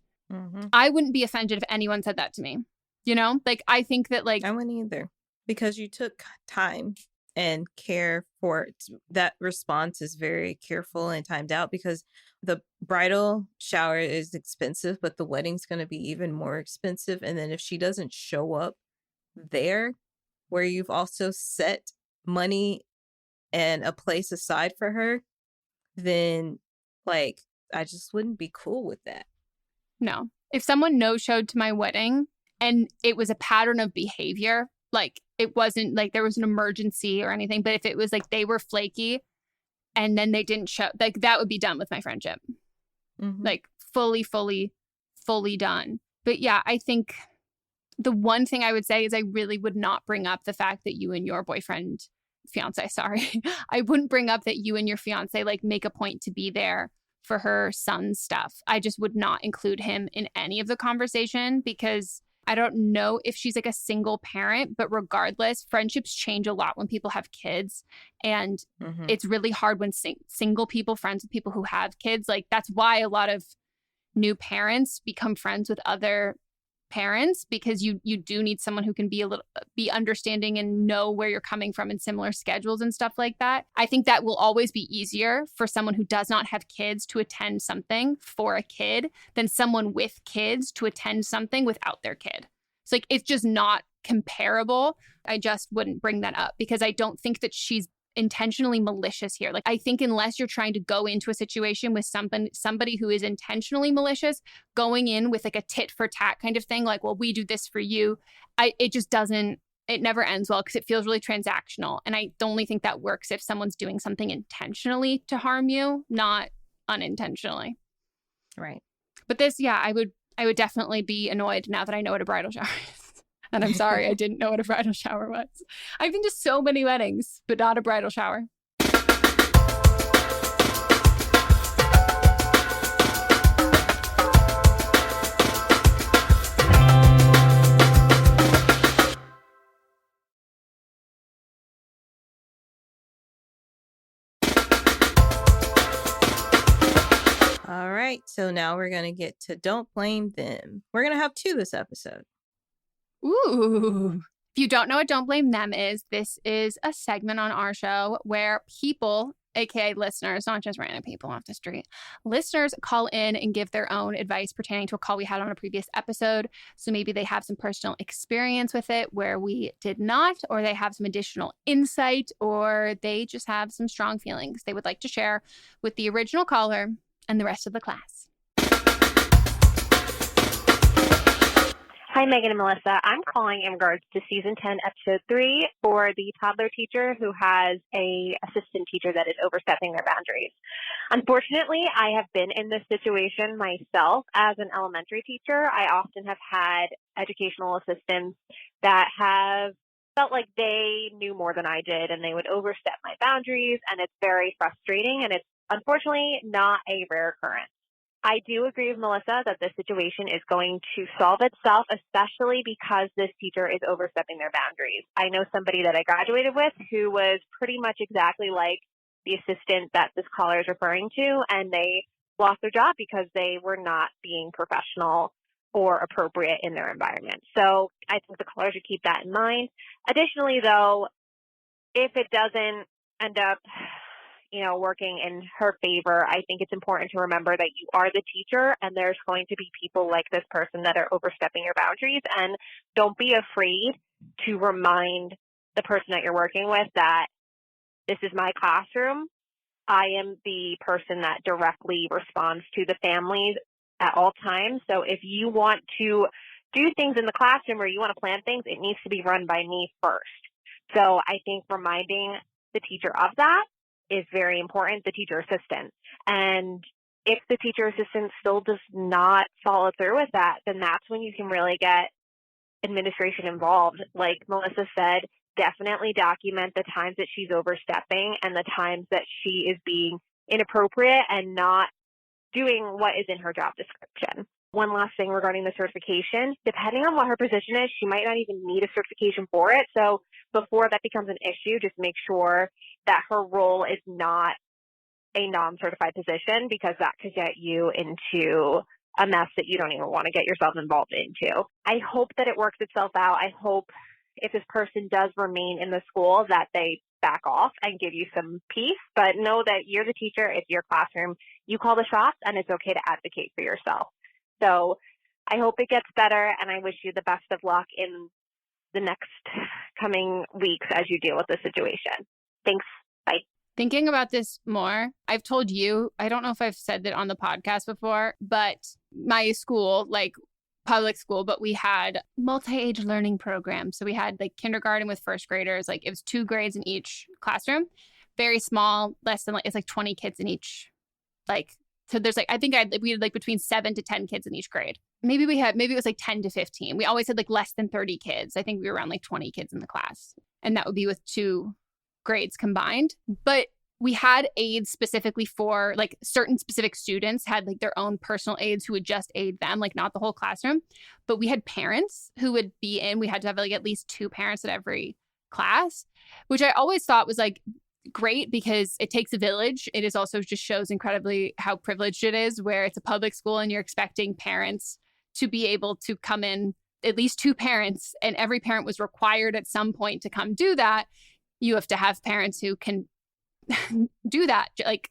I wouldn't be offended if anyone said that to me. You know, like I think that like I wouldn't either, because you took time and care for it. That response is very careful and timed out, because the bridal shower is expensive, but the wedding's going to be even more expensive. And then if she doesn't show up there, where you've also set money and a place aside for her, then like I just wouldn't be cool with that. No. If someone no-showed to my wedding and it was a pattern of behavior, like it wasn't like there was an emergency or anything, but if it was like they were flaky and then they didn't show, like that would be done with my friendship. Like fully done. But yeah, I think the one thing I would say is I really would not bring up the fact that you and your fiance, I wouldn't bring up that you and your fiance like make a point to be there for her son's stuff. I just would not include him in any of the conversation, because I don't know if she's like a single parent, but regardless, friendships change a lot when people have kids. And it's really hard when single people, friends with people who have kids. Like that's why a lot of new parents become friends with other parents, because you do need someone who can be understanding and know where you're coming from in similar schedules and stuff like that. I think that will always be easier for someone who does not have kids to attend something for a kid than someone with kids to attend something without their kid. It's like it's just not comparable. I just wouldn't bring that up because I don't think that she's intentionally malicious here. Like, I think unless you're trying to go into a situation with somebody who is intentionally malicious, going in with like a tit for tat kind of thing, like, well, we do this for you, it never ends well because it feels really transactional. And I only think that works if someone's doing something intentionally to harm you, not unintentionally. Right. But this, yeah, I would definitely be annoyed now that I know what a bridal shower is. And I'm sorry I didn't know what a bridal shower was. I've been to so many weddings, but not a bridal shower. All right. So now we're going to get to Don't Blame Them. We're going to have 2 this episode. Ooh. If you don't know what Don't Blame Them is, this is a segment on our show where people, aka listeners, not just random people off the street, listeners call in and give their own advice pertaining to a call we had on a previous episode. So maybe they have some personal experience with it where we did not, or they have some additional insight, or they just have some strong feelings they would like to share with the original caller and the rest of the class. Hi, Meghan and Melisa. I'm calling in regards to Season 10, Episode 3 for the toddler teacher who has an assistant teacher that is overstepping their boundaries. Unfortunately, I have been in this situation myself as an elementary teacher. I often have had educational assistants that have felt like they knew more than I did, and they would overstep my boundaries, and it's very frustrating, and it's unfortunately not a rare occurrence. I do agree with Melissa that this situation is going to solve itself, especially because this teacher is overstepping their boundaries. I know somebody that I graduated with who was pretty much exactly like the assistant that this caller is referring to, and they lost their job because they were not being professional or appropriate in their environment. So I think the caller should keep that in mind. Additionally, though, if it doesn't end up working in her favor, I think it's important to remember that you are the teacher, and there's going to be people like this person that are overstepping your boundaries. And don't be afraid to remind the person that you're working with that this is my classroom. I am the person that directly responds to the families at all times. So if you want to do things in the classroom or you want to plan things, it needs to be run by me first. So I think reminding the teacher of that is very important, the teacher assistant. And if the teacher assistant still does not follow through with that, then that's when you can really get administration involved. Like Melissa said, definitely document the times that she's overstepping and the times that she is being inappropriate and not doing what is in her job description. One last thing regarding the certification, depending on what her position is, she might not even need a certification for it. So before that becomes an issue, just make sure that her role is not a non-certified position, because that could get you into a mess that you don't even want to get yourself involved into. I hope that it works itself out. I hope if this person does remain in the school that they back off and give you some peace, but know that you're the teacher, it's your classroom, you call the shots, and it's okay to advocate for yourself. So I hope it gets better, and I wish you the best of luck in the next coming weeks as you deal with the situation. Thanks. Bye. Thinking about this more, I've told you, I don't know if I've said that on the podcast before, but my school, like public school, but we had multi-age learning programs. So we had like kindergarten with first graders, like it was 2 grades in each classroom, very small, less than it's like 20 kids in each, so there's we had like between 7 to 10 kids in each grade. Maybe it was like 10 to 15. We always had like less than 30 kids. I think we were around like 20 kids in the class, and that would be with 2 grades combined. But we had aides specifically for like certain specific students had like their own personal aides who would just aid them, like not the whole classroom. But we had parents who would be in. We had to have like at least 2 parents at every class, which I always thought was like great because it takes a village. It is also just shows incredibly how privileged it is, where it's a public school and you're expecting parents to be able to come in, at least 2 parents, and every parent was required at some point to come do that. You have to have parents who can do that, like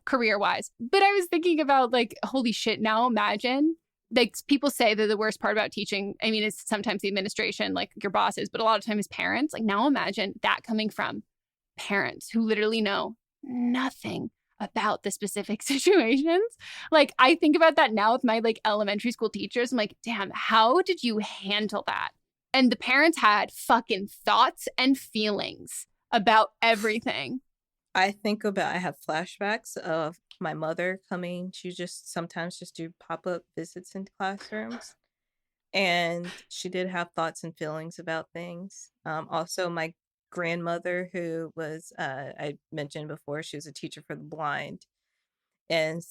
career-wise. But I was thinking about like, holy shit, now imagine, like people say that the worst part about teaching, I mean, it's sometimes the administration, like your bosses, but a lot of times parents. Like now imagine that coming from parents who literally know nothing about the specific situations. Like, I think about that now with my like elementary school teachers. I'm like, damn, how did you handle that? And the parents had fucking thoughts and feelings about everything. I have flashbacks of my mother coming. She just sometimes just do pop-up visits into classrooms. And she did have thoughts and feelings about things. Also, my grandmother, who was, I mentioned before, she was a teacher for the blind. And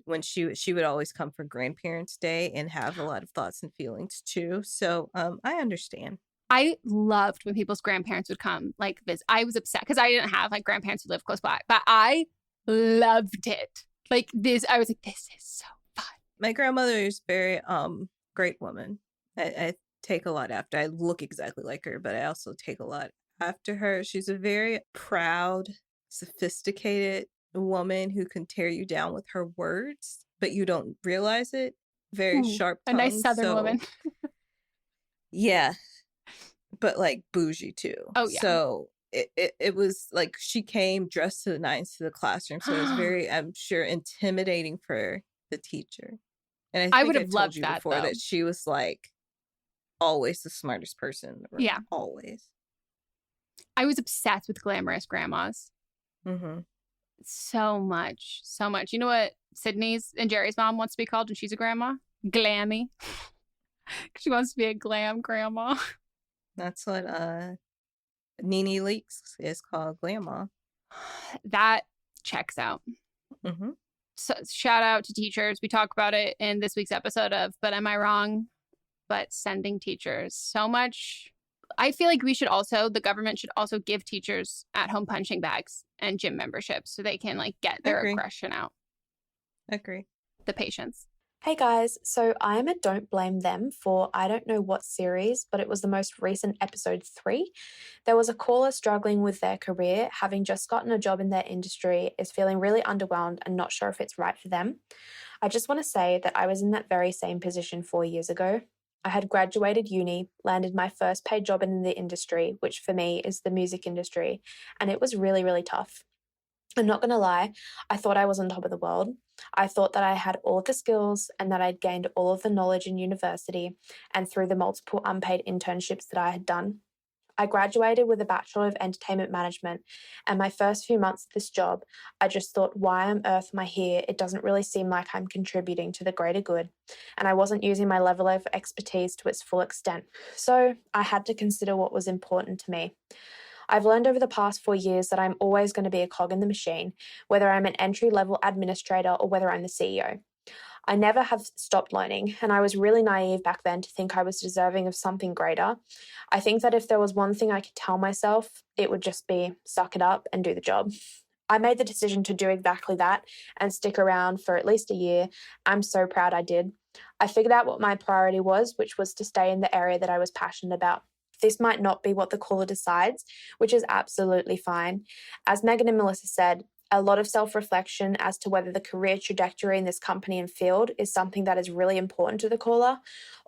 when she would always come for Grandparents' Day and have a lot of thoughts and feelings too. So I understand. I loved when people's grandparents would come like this. I was upset because I didn't have like grandparents who lived close by, but I loved it. Like this, I was like, this is so fun. My grandmother is very great woman. I take a lot after. I look exactly like her, but I also take a lot after her. She's a very proud, sophisticated woman who can tear you down with her words, but you don't realize it. Very sharp tongue. A nice Southern woman. Yeah. But like bougie too. Oh yeah. So it was like she came dressed to the nines to the classroom. So it was very, I'm sure, intimidating for the teacher. And I would have loved you that before though. that she was like always the smartest person in the room. Yeah. Always. I was obsessed with glamorous grandmas. Mm-hmm. So much. You know what Sydney's and Jerry's mom wants to be called when she's a grandma? Glammy. She wants to be a glam grandma. That's what Nene Leakes is called, Grandma. That checks out. Mm-hmm. So shout out to teachers. We talk about it in this week's episode of But Am I Wrong? But sending teachers so much. I feel like the government should also give teachers at-home punching bags and gym memberships so they can like get their aggression out. Agree. The patience. Hey guys, so I am a Don't Blame Them for I don't know what series, but it was the most recent episode 3. There was a caller struggling with their career, having just gotten a job in their industry, is feeling really underwhelmed and not sure if it's right for them. I just want to say that I was in that very same position 4 years ago. I had graduated uni, landed my first paid job in the industry, which for me is the music industry, and it was really, really tough. I'm not going to lie, I thought I was on top of the world. I thought that I had all of the skills and that I'd gained all of the knowledge in university and through the multiple unpaid internships that I had done. I graduated with a Bachelor of Entertainment Management, and my first few months at this job, I just thought, why on earth am I here? It doesn't really seem like I'm contributing to the greater good, and I wasn't using my level of expertise to its full extent. So I had to consider what was important to me. I've learned over the past 4 years that I'm always going to be a cog in the machine, whether I'm an entry-level administrator or whether I'm the CEO. I never have stopped learning, and I was really naive back then to think I was deserving of something greater. I think that if there was one thing I could tell myself, it would just be suck it up and do the job. I made the decision to do exactly that and stick around for at least a year. I'm so proud I did. I figured out what my priority was, which was to stay in the area that I was passionate about. This might not be what the caller decides, which is absolutely fine. As Meghan and Melisa said, a lot of self-reflection as to whether the career trajectory in this company and field is something that is really important to the caller,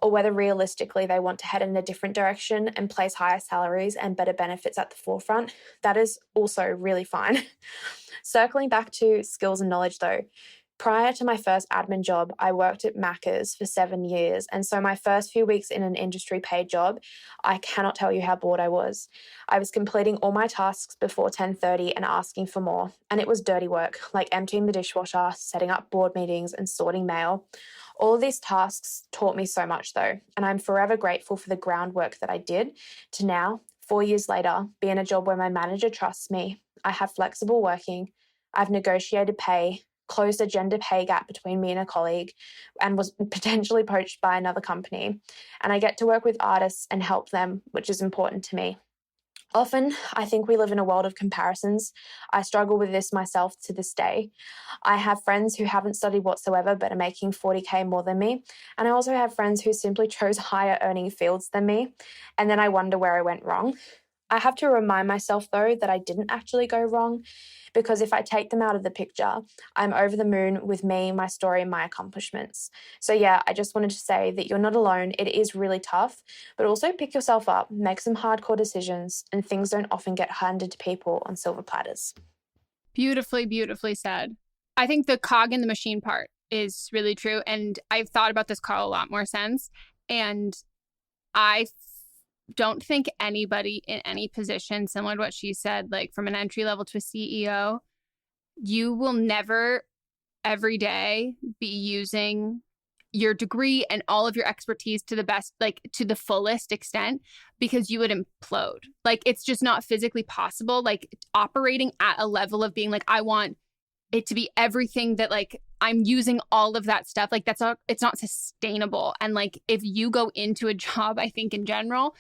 or whether realistically they want to head in a different direction and place higher salaries and better benefits at the forefront. That is also really fine. Circling back to skills and knowledge though, prior to my first admin job, I worked at Macca's for 7 years, and so my first few weeks in an industry paid job, I cannot tell you how bored I was. I was completing all my tasks before 10:30 and asking for more, and it was dirty work, like emptying the dishwasher, setting up board meetings, and sorting mail. All of these tasks taught me so much though, and I'm forever grateful for the groundwork that I did to now, 4 years later, be in a job where my manager trusts me. I have flexible working, I've negotiated pay, closed a gender pay gap between me and a colleague, and was potentially poached by another company. And I get to work with artists and help them, which is important to me. Often, I think we live in a world of comparisons. I struggle with this myself to this day. I have friends who haven't studied whatsoever but are making 40K more than me. And I also have friends who simply chose higher earning fields than me. And then I wonder where I went wrong. I have to remind myself, though, that I didn't actually go wrong, because if I take them out of the picture, I'm over the moon with me, my story, and my accomplishments. So yeah, I just wanted to say that you're not alone. It is really tough, but also pick yourself up, make some hardcore decisions, and things don't often get handed to people on silver platters. Beautifully, beautifully said. I think the cog in the machine part is really true. And I've thought about this call a lot more since. And I don't think anybody in any position, similar to what she said, like from an entry level to a CEO, you will never every day be using your degree and all of your expertise to the best, like to the fullest extent, because you would implode. Like it's just not physically possible. Like operating at a level of being like, I want it to be everything that like I'm using all of that stuff. Like it's not sustainable. And like if you go into a job, I think in general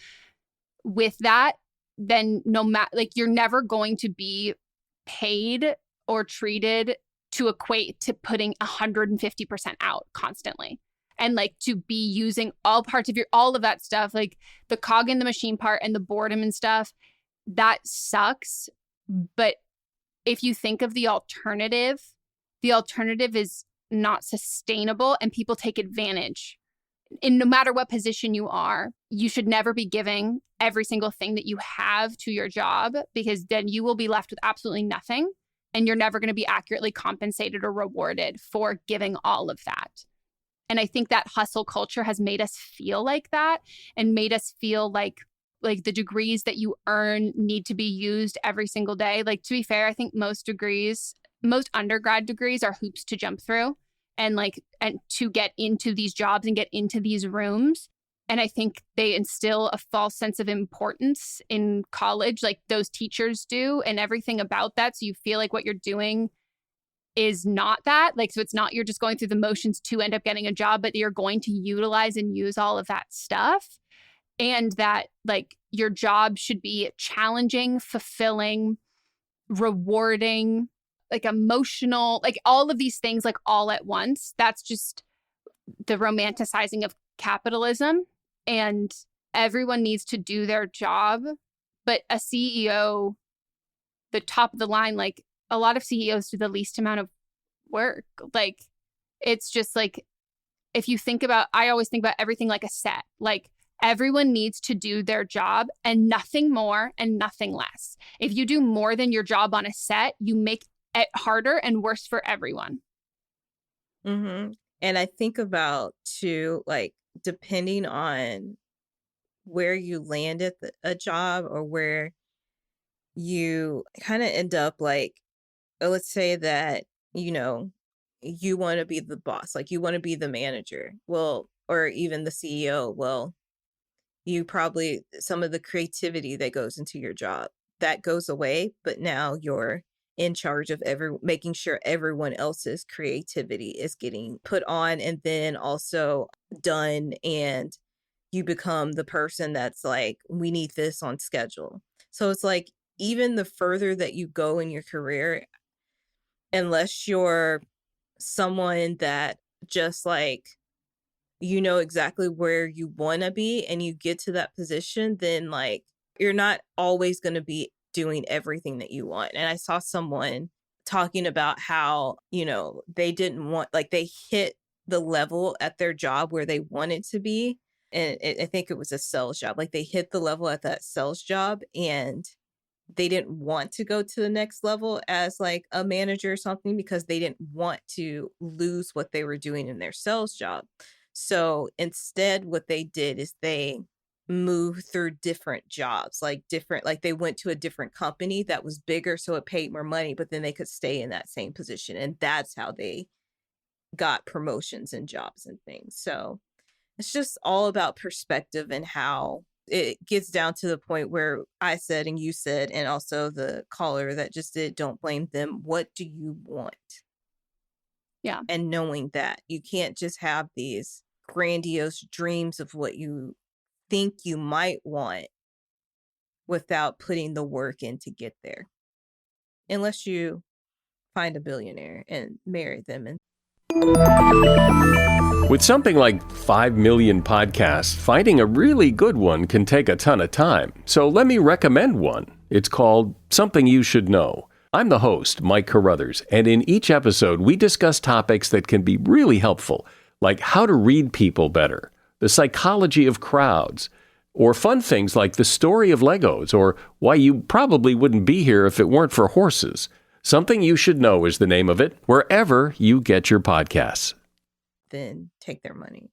with that, then no matter, like you're never going to be paid or treated to equate to putting 150% out constantly. And like to be using all parts of all of that stuff, like the cog in the machine part and the boredom and stuff, that sucks. But if you think of the alternative is not sustainable and people take advantage. And no matter what position you are, you should never be giving every single thing that you have to your job, because then you will be left with absolutely nothing and you're never going to be accurately compensated or rewarded for giving all of that. And I think that hustle culture has made us feel like that and made us feel like the degrees that you earn need to be used every single day. Like, to be fair, I think most undergrad degrees are hoops to jump through and to get into these jobs and get into these rooms. And I think they instill a false sense of importance in college, like those teachers do, and everything about that. So you feel like what you're doing is not that. Like, so it's not you're just going through the motions to end up getting a job, but you're going to utilize and use all of that stuff. And that like your job should be challenging, fulfilling, rewarding, like emotional, like all of these things, like all at once. That's just the romanticizing of capitalism. And everyone needs to do their job. But a CEO, the top of the line, like a lot of CEOs do the least amount of work. Like it's just like, if you think about, I always think about everything like a set. Like everyone needs to do their job and nothing more and nothing less. If you do more than your job on a set, you make it harder and worse for everyone. Mm-hmm. And I think about too, like, depending on where you land at a job or where you kind of end up, like, let's say that, you know, you want to be the boss, like you want to be the manager, well, or even the CEO. Well, you probably, some of the creativity that goes into your job, that goes away, but now you're in charge of making sure everyone else's creativity is getting put on and then also done, and you become the person that's like, we need this on schedule. So it's like, even the further that you go in your career, unless you're someone that just like, you know exactly where you want to be and you get to that position, then like you're not always going to be doing everything that you want. And I saw someone talking about how, you know, they didn't want, like they hit the level at their job where they wanted to be. And I think it was a sales job. Like they hit the level at that sales job and they didn't want to go to the next level as like a manager or something, because they didn't want to lose what they were doing in their sales job. So instead, what they did is they moved through different jobs, like they went to a different company that was bigger, so it paid more money, but then they could stay in that same position. And that's how they got promotions and jobs and things. So it's just all about perspective and how it gets down to the point where I said, and you said, and also the caller that just did, don't blame them. What do you want? Yeah. And knowing that you can't just have these grandiose dreams of what you think you might want without putting the work in to get there. Unless you find a billionaire and marry them. And With something like 5 million podcasts, finding a really good one can take a ton of time. So let me recommend one. It's called Something You Should Know. I'm the host, Mike Carruthers, and in each episode, we discuss topics that can be really helpful, like how to read people better, the psychology of crowds, or fun things like the story of Legos, or why you probably wouldn't be here if it weren't for horses. Something You Should Know is the name of it, wherever you get your podcasts. Then take their money.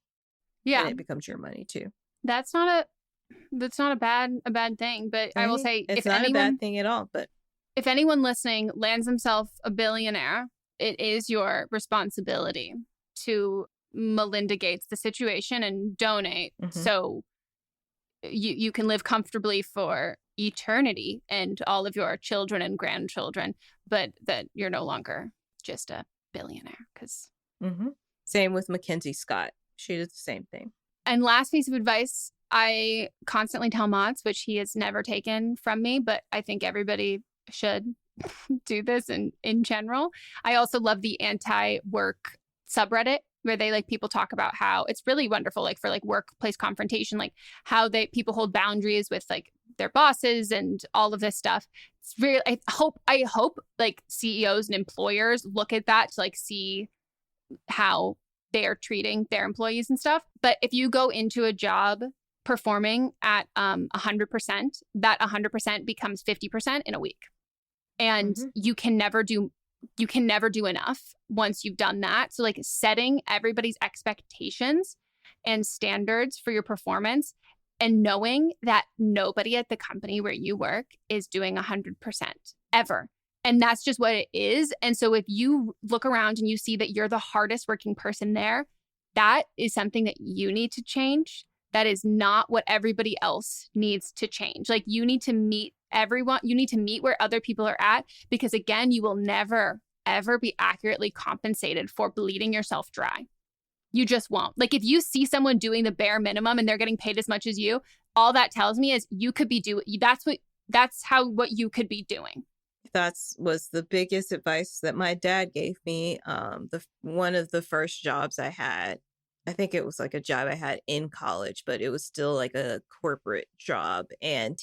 Yeah. And it becomes your money too. That's not a bad thing. But I will say, it's not a bad thing at all. But if anyone listening lands himself a billionaire, it is your responsibility to Melinda Gates the situation and donate. So you can live comfortably for eternity and all of your children and grandchildren, but that you're no longer just a billionaire. Because same with Mackenzie Scott. She did the same thing. And last piece of advice, I constantly tell Mods, which he has never taken from me, but I think everybody should do this in general. I also love the anti-work subreddit, where they people talk about how it's really wonderful, for workplace confrontation, how people hold boundaries with their bosses and all of this stuff. It's really, I hope CEOs and employers look at that to see how they are treating their employees and stuff. But if you go into a job performing at 100%, that 100% becomes 50% in a week. And you can never do enough once you've done that. So setting everybody's expectations and standards for your performance and knowing that nobody at the company where you work is doing 100% ever. And that's just what it is. And so if you look around and you see that you're the hardest working person there, that is something that you need to change. That is not what everybody else needs to change. You need to meet everyone. You need to meet where other people are at, because again, you will never, ever be accurately compensated for bleeding yourself dry. You just won't. If you see someone doing the bare minimum and they're getting paid as much as you, all that tells me is you could be that's what you could be doing. That was the biggest advice that my dad gave me. One of the first jobs I had, I think it was a job I had in college, but it was still a corporate job. And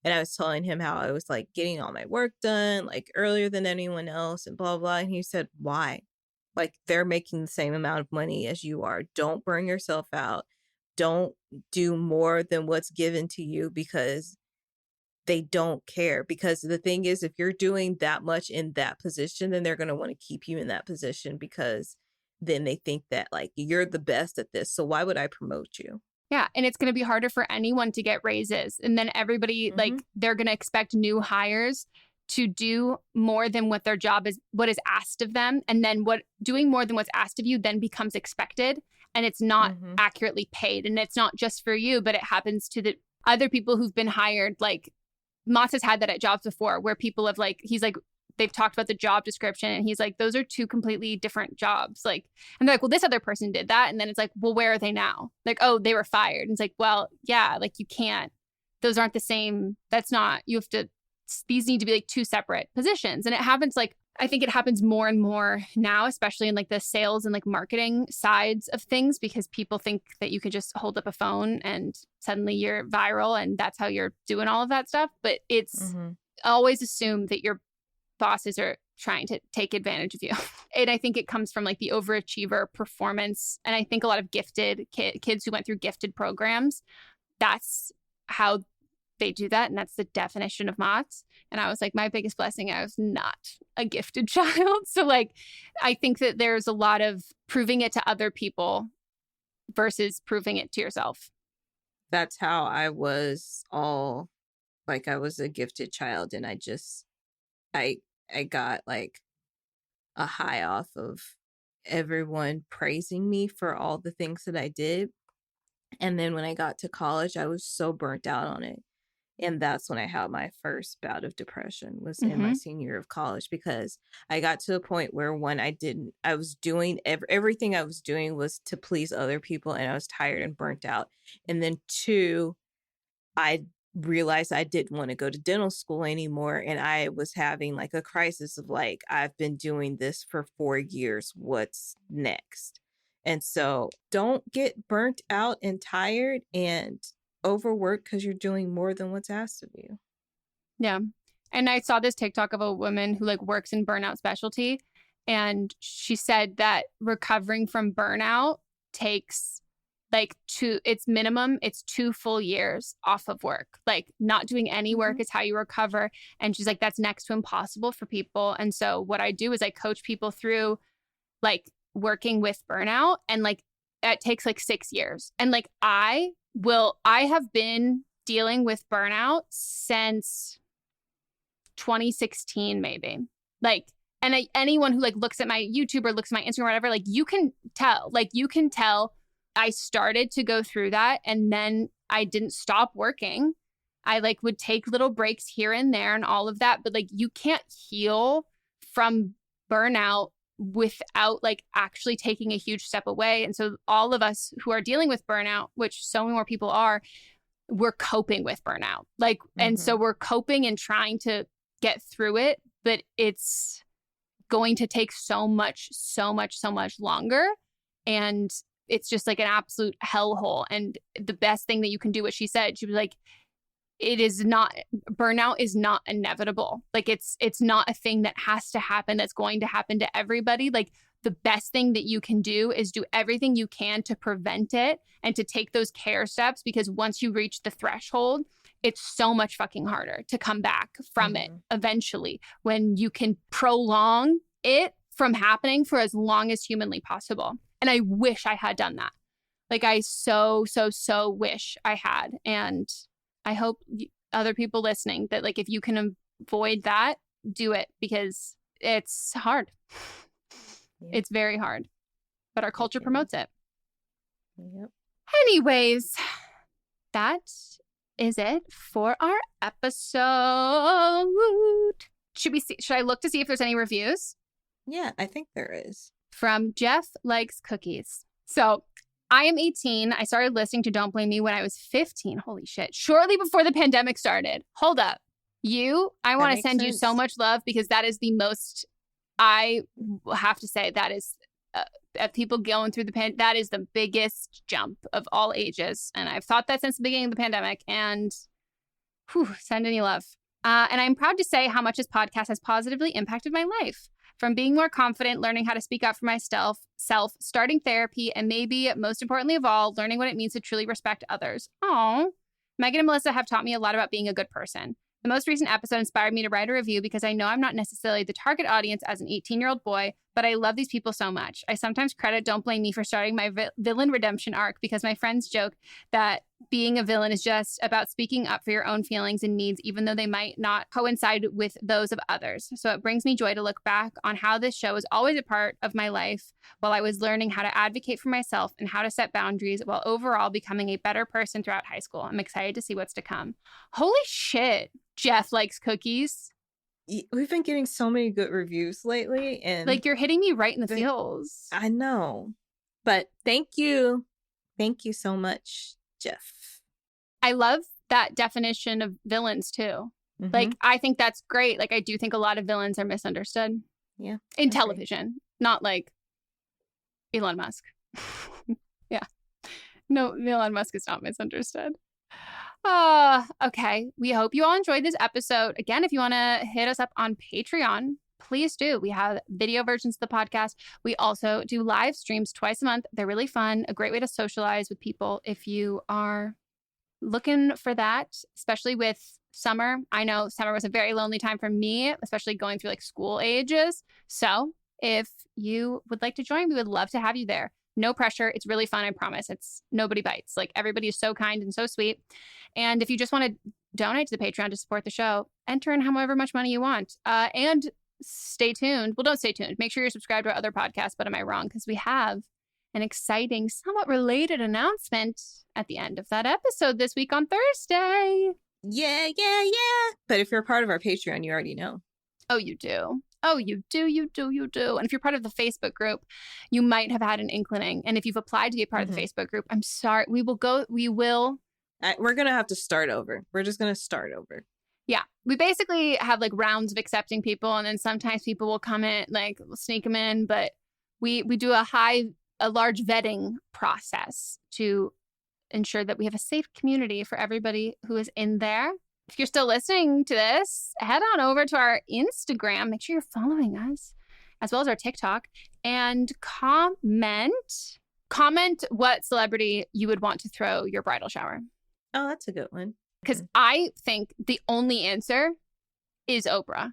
I was telling him how I was getting all my work done earlier than anyone else and blah, blah. And he said, why? They're making the same amount of money as you are. Don't burn yourself out. Don't do more than what's given to you, because they don't care. Because the thing is, if you're doing that much in that position, then they're going to want to keep you in that position, because then they think that you're the best at this. So why would I promote you? Yeah. And it's going to be harder for anyone to get raises. And then everybody, they're going to expect new hires to do more than what their job is, what is asked of them. And then doing more than what's asked of you then becomes expected, and it's not accurately paid. And it's not just for you, but it happens to the other people who've been hired. Moss has had that at jobs before, where people have they've talked about the job description and he's those are two completely different jobs. And they're well, this other person did that. And then it's well, where are they now? Oh, they were fired. And it's well, yeah, you can't, those aren't the same. That's not, you have to, these need to be two separate positions. And it happens I think it happens more and more now, especially in the sales and marketing sides of things, because people think that you could just hold up a phone and suddenly you're viral and that's how you're doing all of that stuff. But it's always assume that your bosses are trying to take advantage of you. And I think it comes from the overachiever performance. And I think a lot of gifted kids who went through gifted programs, that's how they do that. And that's the definition of Mott's. And I was my biggest blessing, I was not a gifted child. So I think that there's a lot of proving it to other people versus proving it to yourself. That's how I was I was a gifted child, and I got a high off of everyone praising me for all the things that I did. And then when I got to college, I was so burnt out on it. And that's when I had my first bout of depression, was in my senior year of college, because I got to a point where I was doing everything I was doing was to please other people, and I was tired and burnt out. And then 2, I realized I didn't want to go to dental school anymore. And I was having a crisis of I've been doing this for 4 years. What's next? And so don't get burnt out and tired and overworked because you're doing more than what's asked of you. Yeah. And I saw this TikTok of a woman who like works in burnout specialty. And she said that recovering from burnout takes like it's 2 full years off of work. Like not doing any work is how you recover. And she's like, that's next to impossible for people. And so what I do is I coach people through like working with burnout, and like it takes like 6 years. And like I have been dealing with burnout since 2016, maybe. Like, and anyone who like looks at my YouTube or looks at my Instagram or whatever, like you can tell I started to go through that, and then I didn't stop working. I like would take little breaks here and there and all of that, but like you can't heal from burnout without like actually taking a huge step away. And so all of us who are dealing with burnout, which so many more people are, we're coping with burnout. Like, and so we're coping and trying to get through it, but it's going to take so much longer. And it's just like an absolute hellhole. And the best thing that you can do, what she said, she was like, burnout is not inevitable. Like it's not a thing that has to happen, that's going to happen to everybody. Like the best thing that you can do is do everything you can to prevent it and to take those care steps, because once you reach the threshold, it's so much fucking harder to come back from it eventually, when you can prolong it from happening for as long as humanly possible. And I wish I had done that. Like I so wish I had. And I hope other people listening that like if you can avoid that, do it, because it's hard. Yeah. It's very hard, but our culture promotes it. Yep. Anyways, that is it for our episode. Should I look to see if there's any reviews? Yeah, I think there is. From Jeff Likes Cookies. So I am 18. I started listening to Don't Blame Me when I was 15. Holy shit. Shortly before the pandemic started. Hold up. I want to send you so much love, because that is the most, I have to say, that is, people going through that is the biggest jump of all ages. And I've thought that since the beginning of the pandemic, and send any love. And I'm proud to say how much this podcast has positively impacted my life. From being more confident, learning how to speak up for myself, starting therapy, and maybe most importantly of all, learning what it means to truly respect others. Oh, Meghan and Melisa have taught me a lot about being a good person. The most recent episode inspired me to write a review because I know I'm not necessarily the target audience as an 18-year-old boy, but I love these people so much. I sometimes credit Don't Blame Me for starting my villain redemption arc, because my friends joke that being a villain is just about speaking up for your own feelings and needs, even though they might not coincide with those of others. So it brings me joy to look back on how this show was always a part of my life while I was learning how to advocate for myself and how to set boundaries, while overall becoming a better person throughout high school. I'm excited to see what's to come. Holy shit. Jeff Likes Cookies. We've been getting so many good reviews lately, and like you're hitting me right in the feels. I know, but thank you so much, Jeff. I love that definition of villains too. Like I think that's great. Like I do think a lot of villains are misunderstood. Yeah, in television, not like Elon Musk. Yeah, no, Elon Musk is not misunderstood. Okay. We hope you all enjoyed this episode. Again, if you want to hit us up on Patreon, please do. We have video versions of the podcast. We also do live streams twice a month. They're really fun. A great way to socialize with people if you are looking for that, especially with summer. I know summer was a very lonely time for me, especially going through like school ages. So if you would like to join, we would love to have you there. No pressure. It's really fun. I promise. It's nobody bites. Like everybody is so kind and so sweet. And if you just want to donate to the Patreon to support the show, enter in however much money you want. And stay tuned. Well, don't stay tuned. Make sure you're subscribed to our other podcasts. But am I wrong? Because we have an exciting, somewhat related announcement at the end of that episode this week on Thursday. Yeah. But if you're a part of our Patreon, you already know. Oh, you do. Oh, you do. And if you're part of the Facebook group, you might have had an inkling. And if you've applied to be a part of the Facebook group, I'm sorry. We will. We're going to have to start over. We're just going to start over. Yeah. We basically have like rounds of accepting people. And then sometimes people will come in, like we'll sneak them in. But we do a high a large vetting process to ensure that we have a safe community for everybody who is in there. If you're still listening to this, head on over to our Instagram. Make sure you're following us, as well as our TikTok, and comment what celebrity you would want to throw your bridal shower. Oh, that's a good one. Because I think the only answer is Oprah.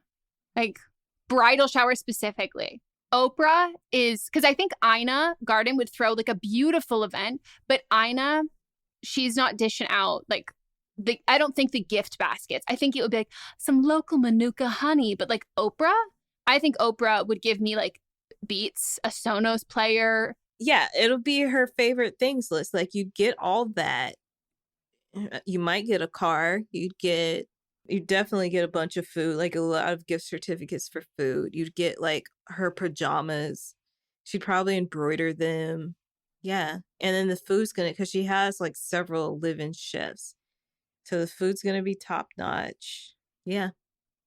Like, bridal shower specifically. Oprah is, because I think Ina Garten would throw like a beautiful event, but Ina, she's not dishing out like, I don't think the gift baskets. I think it would be like some local Manuka honey, but like Oprah, I think Oprah would give me like Beats, a Sonos player. Yeah, it'll be her favorite things list. Like, you'd get all that. You might get a car. You'd definitely get a bunch of food, like a lot of gift certificates for food. You'd get like her pajamas. She'd probably embroider them. Yeah. And then the food's because she has like several live-in chefs. So the food's going to be top notch. Yeah.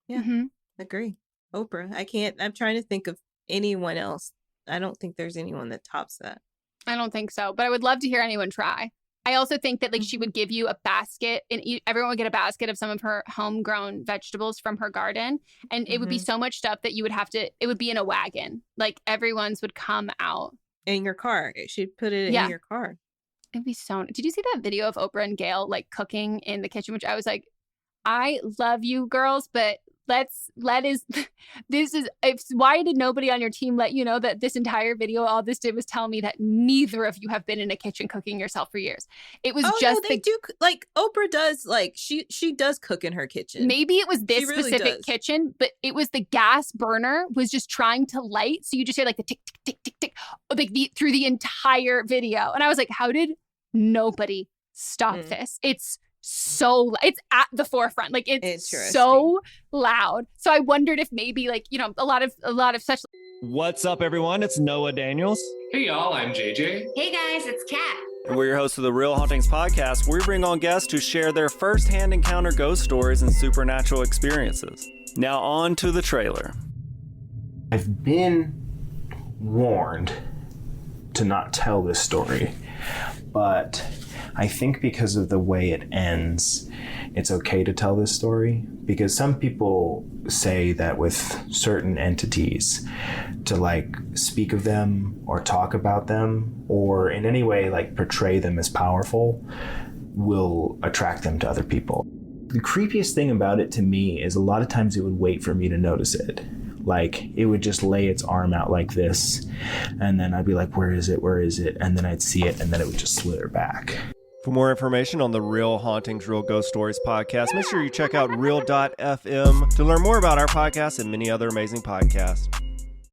Yeah. Mm-hmm. Agree. Oprah. I'm trying to think of anyone else. I don't think there's anyone that tops that. I don't think so, but I would love to hear anyone try. I also think that like she would give you a basket, and everyone would get a basket of some of her homegrown vegetables from her garden. And it would be so much stuff that you would have to, it would be in a wagon. Like everyone's would come out. In your car. She'd put it in your car. It'd be so, did you see that video of Oprah and Gail like cooking in the kitchen? Which I was like, I love you girls, but why did nobody on your team let you know that this entire video, all this did was tell me that neither of you have been in a kitchen cooking yourself for years. It was like Oprah does, like she does cook in her kitchen. Maybe it was this specific kitchen, but it was the gas burner was just trying to light. So you just hear like the tick, tick, tick, tick, tick, like through the entire video. And I was like, how did nobody stop this? It's at the forefront. Like it's so loud. So I wondered if maybe like, you know, a lot of such. What's up, everyone? It's Noah Daniels. Hey, y'all. I'm JJ. Hey, guys. It's Kat. And we're your hosts of the Real Hauntings podcast, where we bring on guests who share their first-hand encounter ghost stories and supernatural experiences. Now on to the trailer. I've been warned to not tell this story, but I think because of the way it ends, it's okay to tell this story, because some people say that with certain entities, to like speak of them or talk about them or in any way like portray them as powerful will attract them to other people. The creepiest thing about it to me is a lot of times it would wait for me to notice it. Like it would just lay its arm out like this, and then I'd be like, where is it? Where is it? And then I'd see it, and then it would just slither back. For more information on the Real Hauntings, Real Ghost Stories podcast, make sure you check out real.fm to learn more about our podcast and many other amazing podcasts.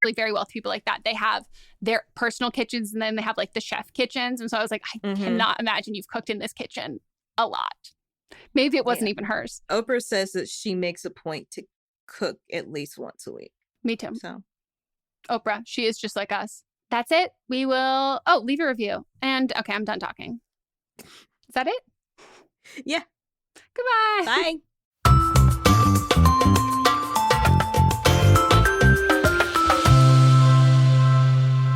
Like very wealthy people like that, they have their personal kitchens, and then they have like the chef kitchens. And so I was like, I cannot imagine you've cooked in this kitchen a lot. Maybe it wasn't even hers. Oprah says that she makes a point to cook at least once a week. Me too. So Oprah, she is just like us. That's it. We will leave a review. And okay, I'm done talking. Is that it? Yeah. Goodbye. Bye.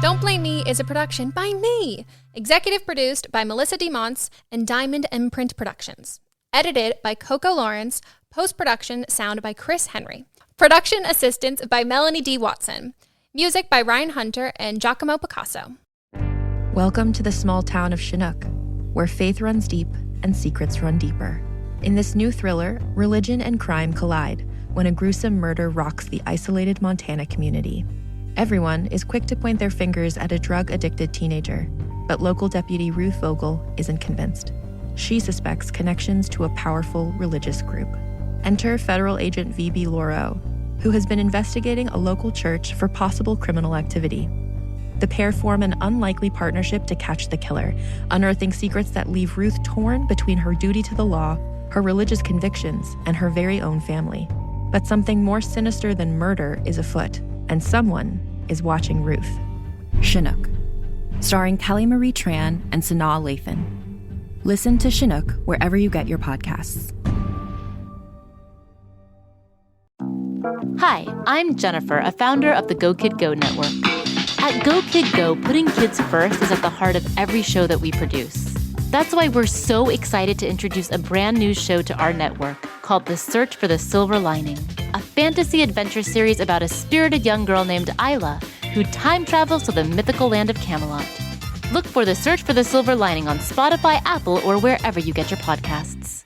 Don't Blame Me is a production by me. Executive produced by Melissa DeMonts and Diamond Imprint Productions. Edited by Coco Lawrence. Post-production sound by Chris Henry. Production assistance by Melanie D. Watson. Music by Ryan Hunter and Giacomo Picasso. Welcome to the small town of Chinook, where faith runs deep and secrets run deeper. In this new thriller, religion and crime collide when a gruesome murder rocks the isolated Montana community. Everyone is quick to point their fingers at a drug-addicted teenager, but local deputy Ruth Vogel isn't convinced. She suspects connections to a powerful religious group. Enter federal agent V.B. Lauro, who has been investigating a local church for possible criminal activity. The pair form an unlikely partnership to catch the killer, unearthing secrets that leave Ruth torn between her duty to the law, her religious convictions, and her very own family. But something more sinister than murder is afoot, and someone is watching Ruth. Chinook, starring Kelly Marie Tran and Sanaa Lathan. Listen to Chinook wherever you get your podcasts. Hi, I'm Jennifer, a founder of the Go Kid Go Network. At Go Kid Go, putting kids first is at the heart of every show that we produce. That's why we're so excited to introduce a brand new show to our network called The Search for the Silver Lining, a fantasy adventure series about a spirited young girl named Isla who time travels to the mythical land of Camelot. Look for The Search for the Silver Lining on Spotify, Apple, or wherever you get your podcasts.